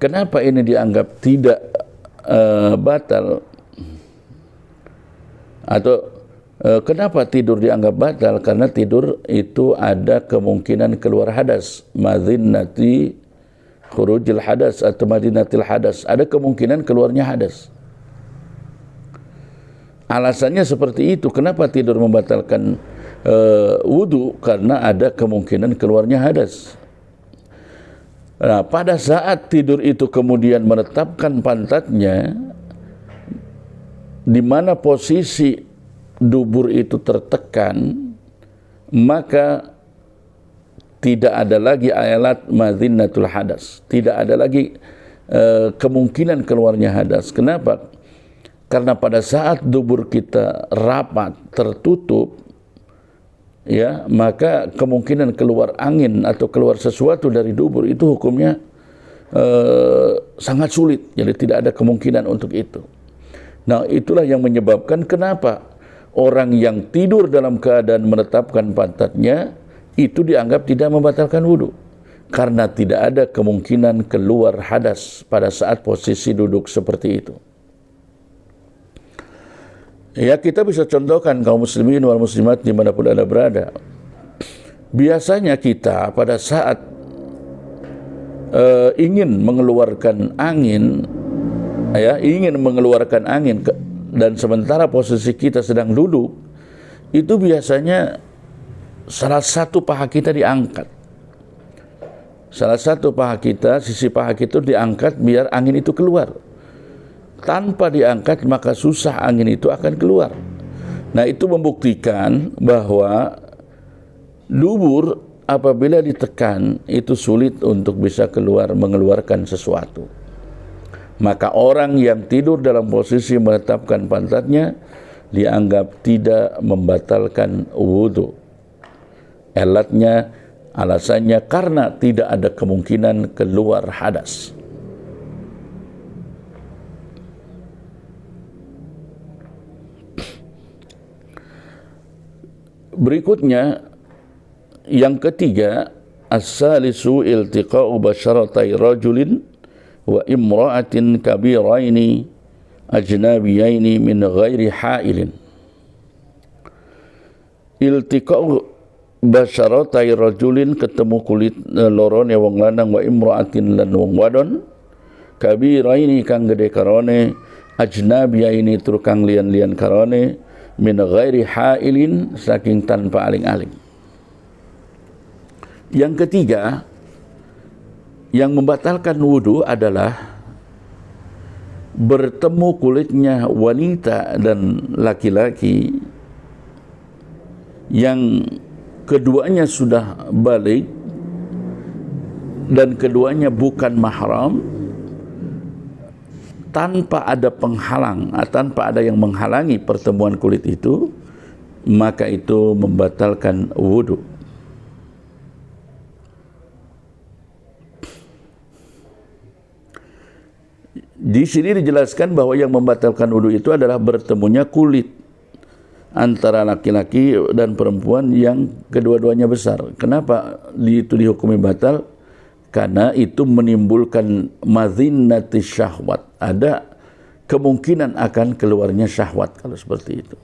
Kenapa ini dianggap tidak batal? Atau kenapa tidur dianggap batal? Karena tidur itu ada kemungkinan keluar hadas, madhinnati khurujil hadas atau madinatil hadas, ada kemungkinan keluarnya hadas. Alasannya seperti itu. Kenapa tidur membatalkan wudu? Karena ada kemungkinan keluarnya hadas. Nah, pada saat tidur itu kemudian menetapkan pantatnya di mana posisi dubur itu tertekan, maka tidak ada lagi alat madhinnatul hadas, tidak ada lagi kemungkinan keluarnya hadas. Kenapa? Karena pada saat dubur kita rapat, tertutup, ya, maka kemungkinan keluar angin atau keluar sesuatu dari dubur itu hukumnya sangat sulit. Jadi tidak ada kemungkinan untuk itu. Nah, itulah yang menyebabkan kenapa orang yang tidur dalam keadaan menetapkan pantatnya itu dianggap tidak membatalkan wudu, karena tidak ada kemungkinan keluar hadas pada saat posisi duduk seperti itu. Ya, kita bisa contohkan kaum muslimin wal muslimat dimanapun Anda berada. Biasanya kita pada saat ingin mengeluarkan angin, ya, ingin mengeluarkan angin dan sementara posisi kita sedang duduk, itu biasanya salah satu paha kita diangkat. Salah satu paha kita, sisi paha kita diangkat biar angin itu keluar. Tanpa diangkat maka susah angin itu akan keluar. Nah, itu membuktikan bahwa dubur apabila ditekan itu sulit untuk bisa mengeluarkan sesuatu. Maka orang yang tidur dalam posisi menetapkan pantatnya dianggap tidak membatalkan wudu. Alasannya karena tidak ada kemungkinan keluar hadas. Berikutnya, yang ketiga, as-salisu iltiqa'u basyaratai rajulin wa imra'atin kabiraini ajnabiyaini min ghairi ha'ilin. Iltiqa'u basyaratai rajulin, ketemu kulit lorone wong lanang, wa imra'atin lan wong wadon, kabiraini kang gede karone, ajnabiyaini tur kang lian-lian karone, min ghairi ha'ilin, saking tanpa aling-aling. Yang ketiga, yang membatalkan wudu adalah bertemu kulitnya wanita dan laki-laki yang keduanya sudah balik dan keduanya bukan mahram, tanpa ada penghalang, tanpa ada yang menghalangi pertemuan kulit itu, maka itu membatalkan wudu. Di sini dijelaskan bahwa yang membatalkan wudu itu adalah bertemunya kulit antara laki-laki dan perempuan yang kedua-duanya besar. Kenapa itu dihukumi batal? Karena itu menimbulkan madhinnatis syahwat. Ada kemungkinan akan keluarnya syahwat kalau seperti itu.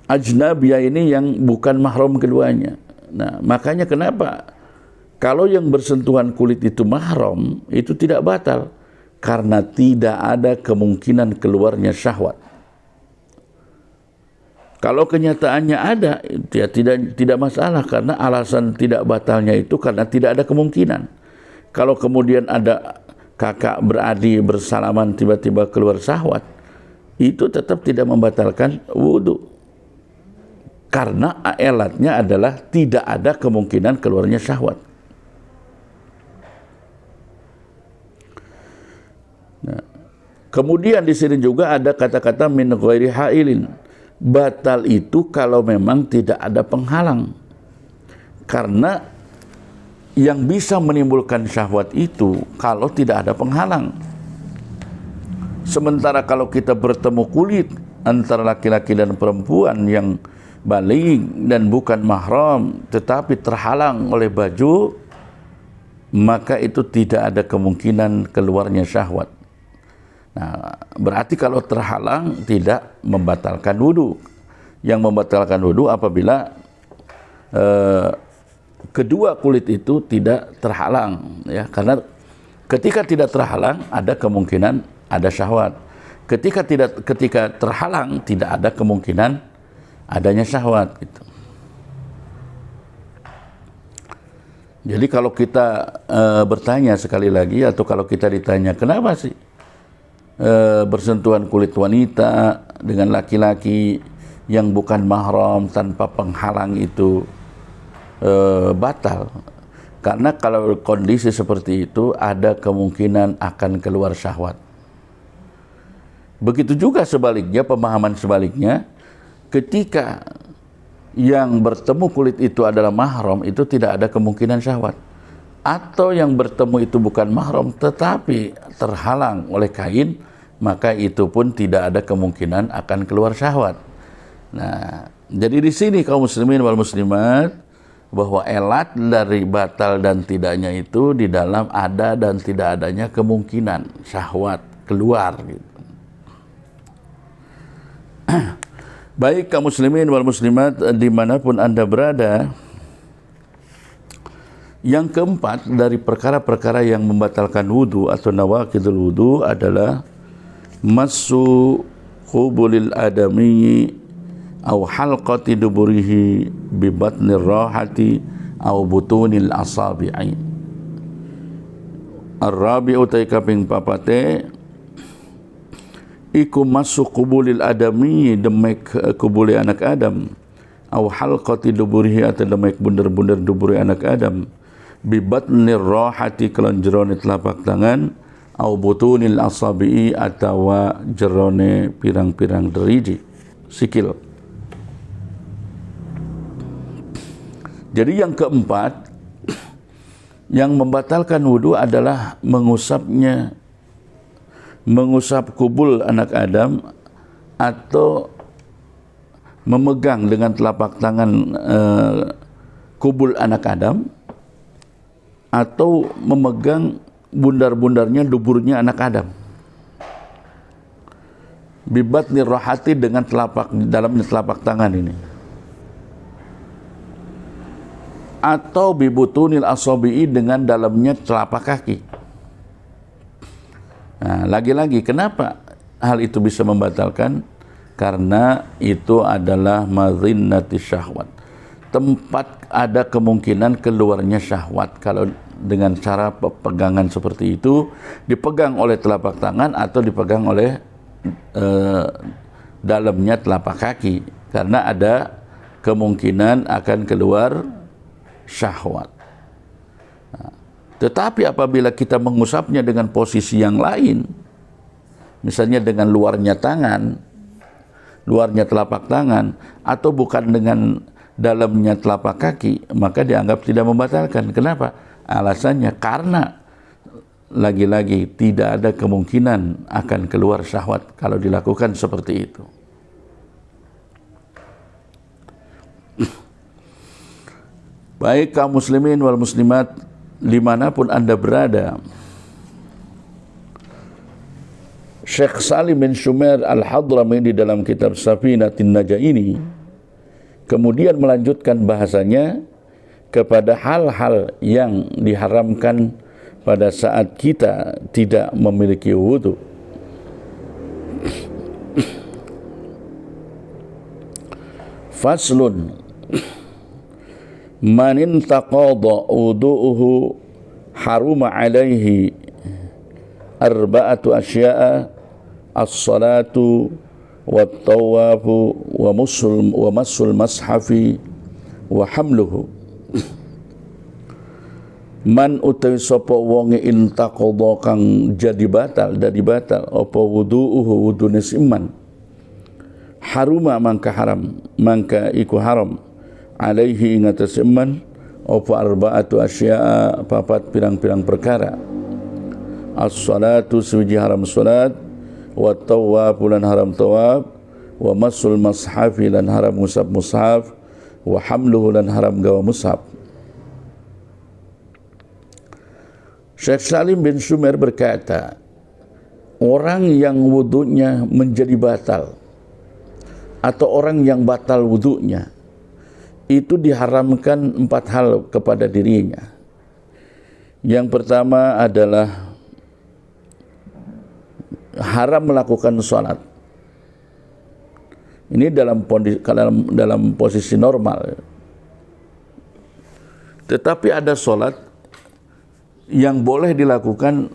Ajnabiyah ini yang bukan mahram keduanya. Nah, makanya kenapa kalau yang bersentuhan kulit itu mahram, itu tidak batal. Karena tidak ada kemungkinan keluarnya syahwat. Kalau kenyataannya ada, ya tidak masalah, karena alasan tidak batalnya itu karena tidak ada kemungkinan. Kalau kemudian ada kakak beradik bersalaman tiba-tiba keluar syahwat, itu tetap tidak membatalkan wudu. Karena alatnya adalah tidak ada kemungkinan keluarnya syahwat. Nah, kemudian di sini juga ada kata-kata min ghairi ha'ilin. Batal itu kalau memang tidak ada penghalang. Karena yang bisa menimbulkan syahwat itu kalau tidak ada penghalang. Sementara kalau kita bertemu kulit antara laki-laki dan perempuan yang baligh dan bukan mahram tetapi terhalang oleh baju, maka itu tidak ada kemungkinan keluarnya syahwat. Nah, berarti kalau terhalang tidak membatalkan wudu. Yang membatalkan wudu apabila kedua kulit itu tidak terhalang, ya, karena ketika tidak terhalang ada kemungkinan ada syahwat. Ketika terhalang tidak ada kemungkinan adanya syahwat gitu. Jadi kalau kita bertanya sekali lagi, atau kalau kita ditanya kenapa sih bersentuhan kulit wanita dengan laki-laki yang bukan mahram tanpa penghalang itu batal, karena kalau kondisi seperti itu ada kemungkinan akan keluar syahwat. Begitu juga sebaliknya, pemahaman sebaliknya, ketika yang bertemu kulit itu adalah mahram, itu tidak ada kemungkinan syahwat. Atau yang bertemu itu bukan mahram tetapi terhalang oleh kain, maka itu pun tidak ada kemungkinan akan keluar syahwat. Nah, jadi di sini kaum muslimin wal muslimat, bahwa elat dari batal dan tidaknya itu di dalam ada dan tidak adanya kemungkinan syahwat keluar gitu. Baik kaum muslimin wal muslimat dimanapun Anda berada, yang keempat dari perkara-perkara yang membatalkan wudu atau nawaqidul wudu adalah massu qubulil adami au halqati duburihi bi batnir rahati au butunil asabi'i. Ar-rabi'u tay kaping papate iku masuk kubulil adami, demek kubuli anak Adam, au halqati duburihi, atau demek bundar-bundar duburi anak Adam, bi batnir rahati, kelon jerone telapak tangan, au butunil asabi'i, atau jerone pirang-pirang deriji sikil. Jadi yang keempat yang membatalkan wudu adalah mengusap kubul anak Adam, atau memegang dengan telapak tangan kubul anak Adam, atau memegang bundar-bundarnya, duburnya anak Adam. Bibatni rohati, dengan dalamnya telapak tangan ini. Atau bibutunil asabi'i, dengan dalamnya telapak kaki. Nah, lagi-lagi kenapa hal itu bisa membatalkan? Karena itu adalah madhinnati syahwat, tempat ada kemungkinan keluarnya syahwat kalau dengan cara pegangan seperti itu, dipegang oleh telapak tangan atau dipegang oleh dalamnya telapak kaki, karena ada kemungkinan akan keluar syahwat. Tetapi apabila kita mengusapnya dengan posisi yang lain, misalnya dengan luarnya tangan, luarnya telapak tangan, atau bukan dengan dalamnya telapak kaki, maka dianggap tidak membatalkan. Kenapa? Alasannya karena lagi-lagi tidak ada kemungkinan akan keluar syahwat kalau dilakukan seperti itu. Baik kaum muslimin wal muslimat dimanapun Anda berada, Syekh Salim bin Shumair Al-Hadrami di dalam kitab Safinatin Najah ini kemudian melanjutkan bahasanya kepada hal-hal yang diharamkan pada saat kita tidak memiliki wudu. Faslun, man intaqadha wudu'uhu haruma alaihi arba'atu asya'a, as-salatu wat-tawafu wa massul mashafi wa hamluhu. Man utawi sapa wonge intaqadha kang jadi batal, dadi batal apa wudu'uhu, wudune siman, haruma mangka haram, mangka iku haram, alaihi ingatas iman apa arba'atu asya'a, papat pirang-pirang perkara, as-salatu suji haram salat, wa tawaf lan haram tawaf, wa masul mashafi lan haram ngusap mushaf, wa hamluhu lan haram gawa mushaf. Syekh Salim bin Shumair berkata, orang yang wudunya menjadi batal atau orang yang batal wudunya itu diharamkan 4 hal kepada dirinya. Yang pertama adalah haram melakukan sholat. Ini dalam posisi normal. Tetapi ada solat yang boleh dilakukan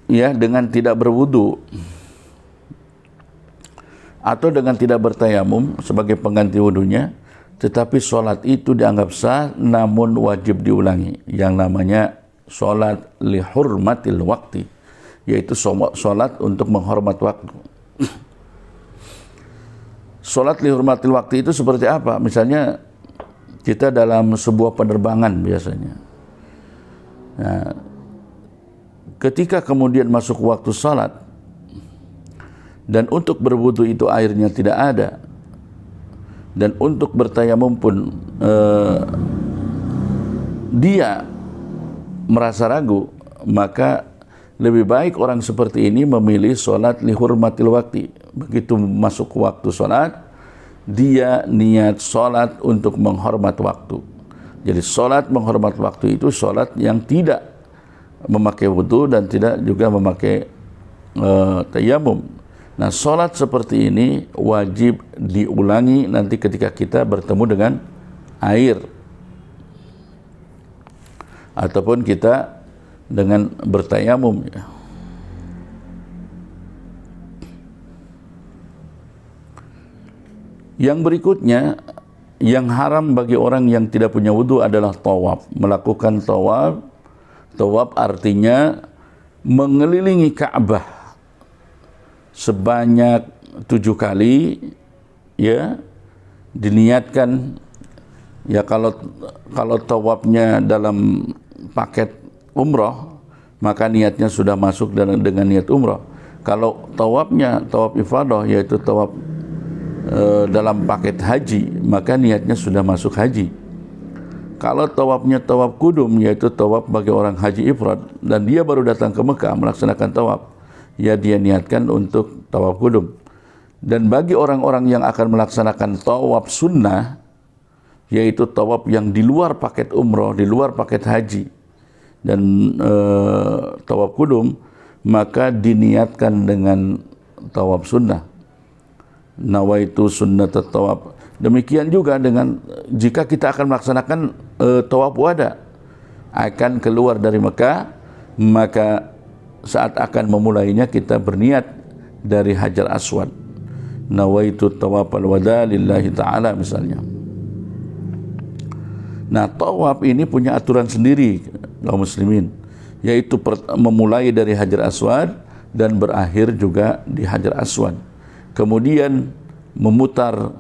ya dengan tidak berwudu atau dengan tidak bertayamum sebagai pengganti wudunya, tetapi solat itu dianggap sah namun wajib diulangi, yang namanya solat lihurmatil wakti, yaitu solat untuk menghormat waktu. Solat lihurmatil waktu itu seperti apa? Misalnya kita dalam sebuah penerbangan biasanya. Nah, ketika kemudian masuk waktu salat dan untuk berwudu itu airnya tidak ada, dan untuk bertayamum pun dia merasa ragu, maka lebih baik orang seperti ini memilih solat lihurmatil waktu. Begitu masuk waktu solat, dia niat solat untuk menghormat waktu. Jadi solat menghormat waktu itu solat yang tidak memakai wudu dan tidak juga memakai tayamum. Nah, solat seperti ini wajib diulangi nanti ketika kita bertemu dengan air ataupun kita dengan bertayamum. Yang berikutnya, yang haram bagi orang yang tidak punya wudu adalah tawaf. Melakukan tawaf. Tawaf artinya mengelilingi Ka'bah sebanyak 7 kali, ya, diniatkan. Ya, kalau tawafnya dalam paket umroh, maka niatnya sudah masuk dengan niat umroh. Kalau tawafnya tawaf ifadah, yaitu tawaf dalam paket haji, maka niatnya sudah masuk haji. Kalau tawafnya tawaf kudum, yaitu tawaf bagi orang haji ifrad, dan dia baru datang ke Mekah melaksanakan tawaf, ya dia niatkan untuk tawaf kudum. Dan bagi orang-orang yang akan melaksanakan tawaf sunnah, yaitu tawaf yang di luar paket umroh, di luar paket haji, dan tawaf kudum, maka diniatkan dengan tawaf sunnah. Nawaitu sunnat tawaf. Demikian juga dengan jika kita akan melaksanakan tawaf wada, akan keluar dari Mekah, maka saat akan memulainya kita berniat dari Hajar Aswad. Nawaitu tawaf al-wada lillahi ta'ala misalnya. Nah, tawaf ini punya aturan sendiri kaum muslimin, yaitu memulai dari Hajar Aswad dan berakhir juga di Hajar Aswad. Kemudian memutar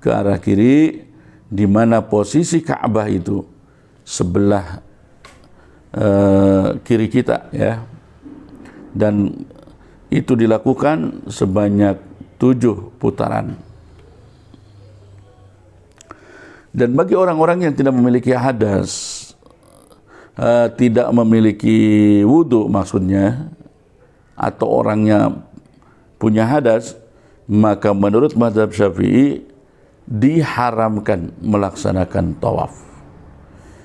ke arah kiri, di mana posisi Ka'bah itu sebelah kiri kita, ya. Dan itu dilakukan sebanyak 7 putaran. Dan bagi orang-orang yang tidak memiliki hadas, tidak memiliki wudu maksudnya, atau orangnya punya hadas, maka menurut mazhab Syafi'i diharamkan melaksanakan tawaf.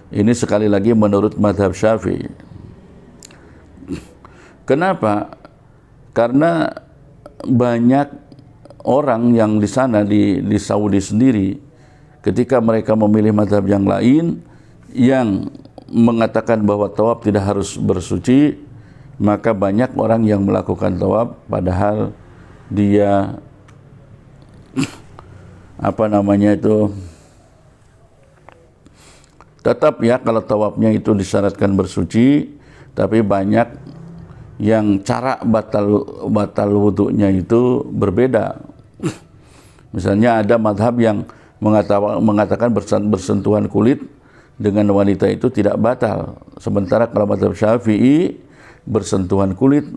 Ini sekali lagi menurut mazhab Syafi'i. Kenapa? Karena banyak orang yang di sana di Saudi sendiri, ketika mereka memilih mazhab yang lain yang mengatakan bahwa tawaf tidak harus bersuci, maka banyak orang yang melakukan tawaf padahal dia tetap, ya, kalau tawafnya itu disyaratkan bersuci, tapi banyak yang cara batal wudunya itu berbeda. Misalnya ada madhab yang mengatakan bersentuhan kulit dengan wanita itu tidak batal, sementara kalau madhab Syafi'i bersentuhan kulit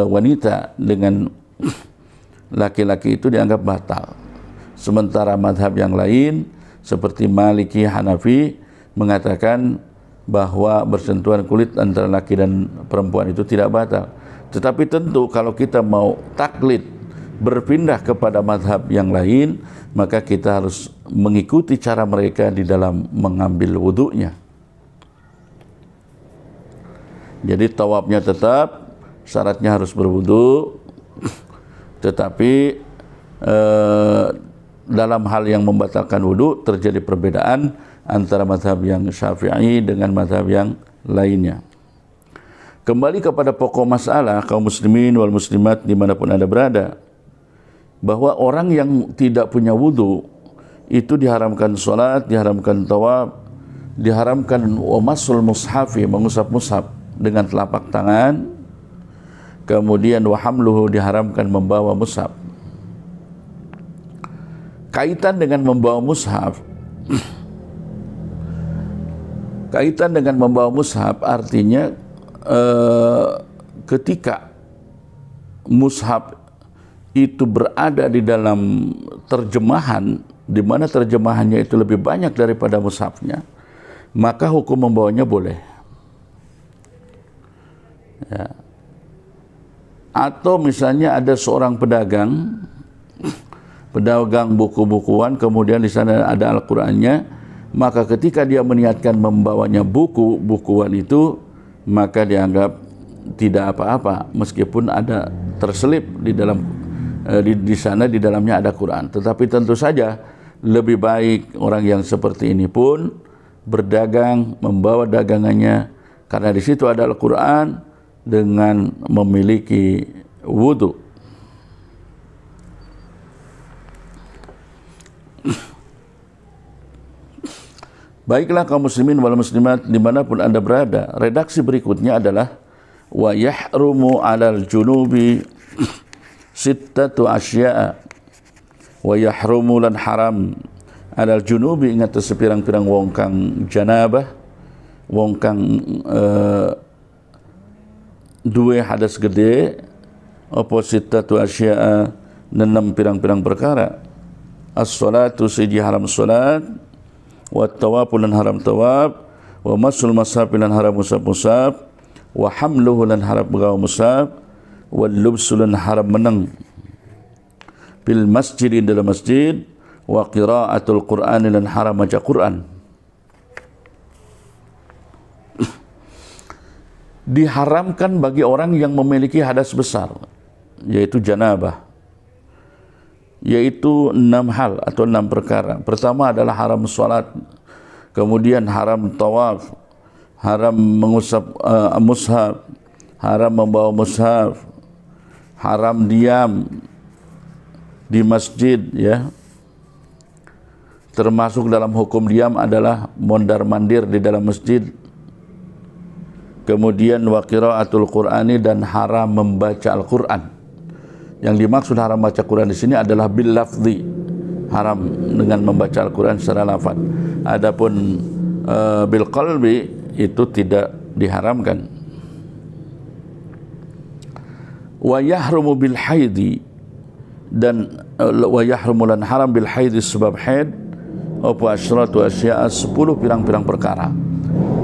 wanita dengan laki-laki itu dianggap batal. Sementara madhab yang lain seperti Maliki, Hanafi mengatakan bahwa bersentuhan kulit antara laki dan perempuan itu tidak batal. Tetapi tentu kalau kita mau taklid, berpindah kepada madhab yang lain, maka kita harus mengikuti cara mereka di dalam mengambil wudunya. Jadi tawafnya tetap, syaratnya harus berwudu, tetapi dalam hal yang membatalkan wudu terjadi perbedaan antara mazhab yang Syafi'i dengan mazhab yang lainnya. Kembali kepada pokok masalah kaum muslimin wal muslimat dimanapun Anda berada, bahwa orang yang tidak punya wudu itu diharamkan salat, diharamkan tawaf, diharamkan wamasul mushafi, mengusap mushaf dengan telapak tangan, kemudian wahamluhu, diharamkan membawa mushaf. Kaitan dengan membawa mushaf, kaitan dengan membawa mushaf artinya ketika mushaf itu berada di dalam terjemahan, di mana terjemahannya itu lebih banyak daripada mushafnya, maka hukum membawanya boleh. Ya. Atau misalnya ada seorang pedagang buku-bukuan, kemudian di sana ada Al-Qur'annya, maka ketika dia meniatkan membawanya buku-bukuan itu, maka dianggap tidak apa-apa meskipun ada terselip di dalam di sana di dalamnya ada Quran. Tetapi tentu saja lebih baik orang yang seperti ini pun berdagang, membawa dagangannya karena di situ ada Al-Qur'an dengan memiliki wudu. Baiklah kaum muslimin wal muslimat dimanapun Anda berada, redaksi berikutnya adalah wa yahrumu 'alal junubi sittatu asya'a. Wa yahrumu lan haram 'alal junubi, ingat sepirang-pirang wong kang janabah, wong kang duwe hadas gede, apa sittatu asya'a, 6 pirang-pirang perkara. As-salatu, siji haram salat, wa tawafu lan haram tawaf, wa masul mushaf lan haram mushaf, wa hamluhu lan haram gawa mushaf, wal lubsu lan haram meneng bil masjid, dalam masjid, wa qiraatul qur'an lan haram baca Quran. Diharamkan bagi orang yang memiliki hadas besar, yaitu janabah, yaitu 6 hal atau 6 perkara. Pertama adalah haram salat, kemudian haram tawaf, haram mengusap mushaf, haram membawa mushaf, haram diam di masjid, ya. Termasuk dalam hukum diam adalah mondar-mandir di dalam masjid. Kemudian wa qiraatul qur'ani, dan haram membaca Al-Qur'an. Yang dimaksud haram baca Quran di sini adalah bil lafzi, haram dengan membaca Al-Quran secara lafaz. Adapun bil qalbi itu tidak diharamkan. Wa yahrumu bil haidi, dan wa yahrumu lan haram bil haidi sebab haid, apa asyratu asya'a, 10 pirang-pirang perkara.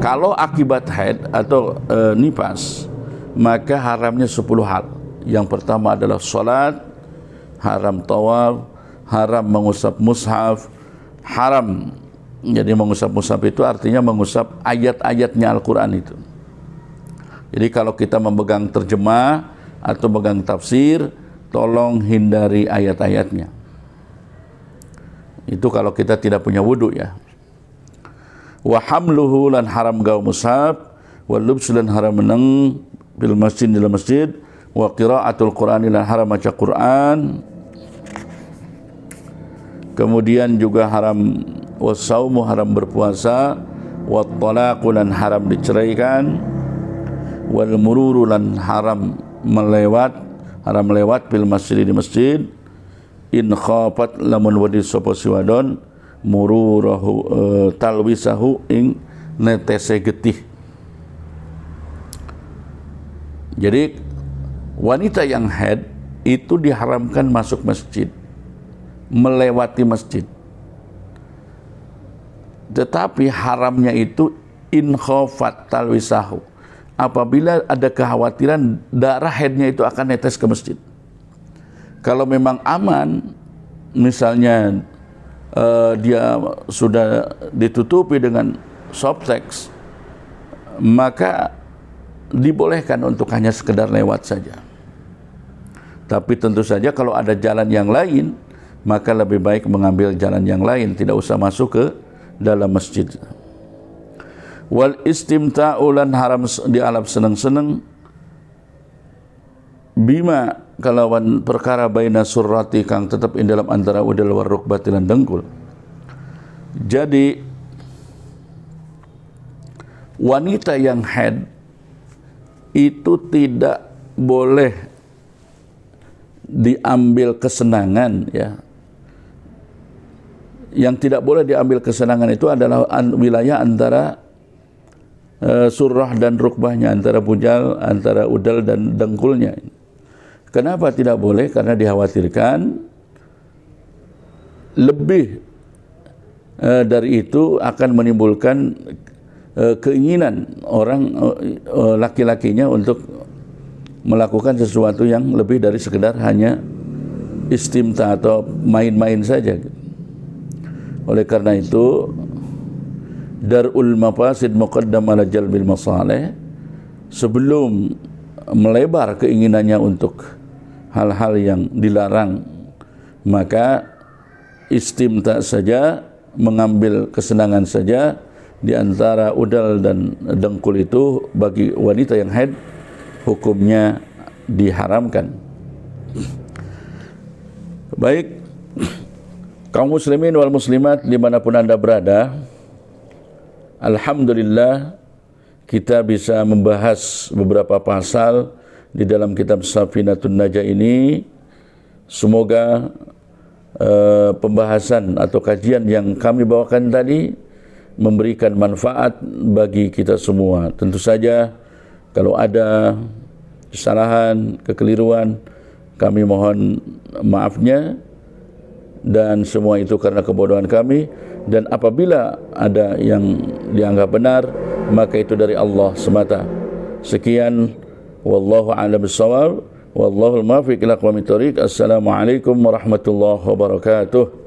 Kalau akibat haid atau nifas, maka haramnya 10 hal. Yang pertama adalah salat, haram tawaf, haram mengusap mushaf, haram. Jadi mengusap mushaf itu artinya mengusap ayat-ayatnya Al-Quran itu. Jadi kalau kita memegang terjemah atau memegang tafsir, tolong hindari ayat-ayatnya. Itu kalau kita tidak punya wudu, ya. Wa hamluhu lan haram gawa mushaf, wal lubsu lan haram meneng bil masjid, dalam masjid, wa qiraatul qur'ani lan haram baca Quran. Kemudian juga haram wasaumu, haram berpuasa, wa talaqu lan haram diceraikan, wal mururu lan haram melewat, haram melewat bil masjid, di masjid, in khafat lamun wadi sapa siwadon mururahu talwisahu ing netese getih. Jadi wanita yang haid itu diharamkan masuk masjid, melewati masjid. Tetapi haramnya itu in khafat talwisahu, apabila ada kekhawatiran darah haidnya itu akan netes ke masjid. Kalau memang aman, misalnya dia sudah ditutupi dengan softtex, maka dibolehkan untuk hanya sekedar lewat saja. Tapi tentu saja kalau ada jalan yang lain, maka lebih baik mengambil jalan yang lain, tidak usah masuk ke dalam masjid. Wal istimta'u lan haram dialap seneng-seneng bima kalawan perkara baina surrati kang tetap ing dalam antara udal war rukbati lan dengkul. Jadi wanita yang haid itu tidak boleh diambil kesenangan, ya. Yang tidak boleh diambil kesenangan itu adalah wilayah antara surah dan rukbahnya, antara bujal, antara udal dan dengkulnya. Kenapa tidak boleh? Karena dikhawatirkan lebih dari itu akan menimbulkan keinginan orang laki-lakinya untuk melakukan sesuatu yang lebih dari sekedar hanya istimta atau main-main saja. Oleh karena itu, darul mafasid muqaddam ala jalbil masalih, sebelum melebar keinginannya untuk hal-hal yang dilarang, maka istimta saja, mengambil kesenangan saja di antara udal dan dengkul itu bagi wanita yang haid hukumnya diharamkan. Baik, kaum muslimin wal muslimat dimanapun anda berada, alhamdulillah kita bisa membahas beberapa pasal di dalam kitab Safinatun Najah ini. Semoga pembahasan atau kajian yang kami bawakan tadi memberikan manfaat bagi kita semua. Tentu saja kalau ada kesalahan, kekeliruan, kami mohon maafnya, dan semua itu karena kebodohan kami. Dan apabila ada yang dianggap benar, maka itu dari Allah semata. Sekian, wallahu a'lam bissawab, wallahul muwaffiq ila aqwamit thoriq. Assalamualaikum warahmatullahi wabarakatuh.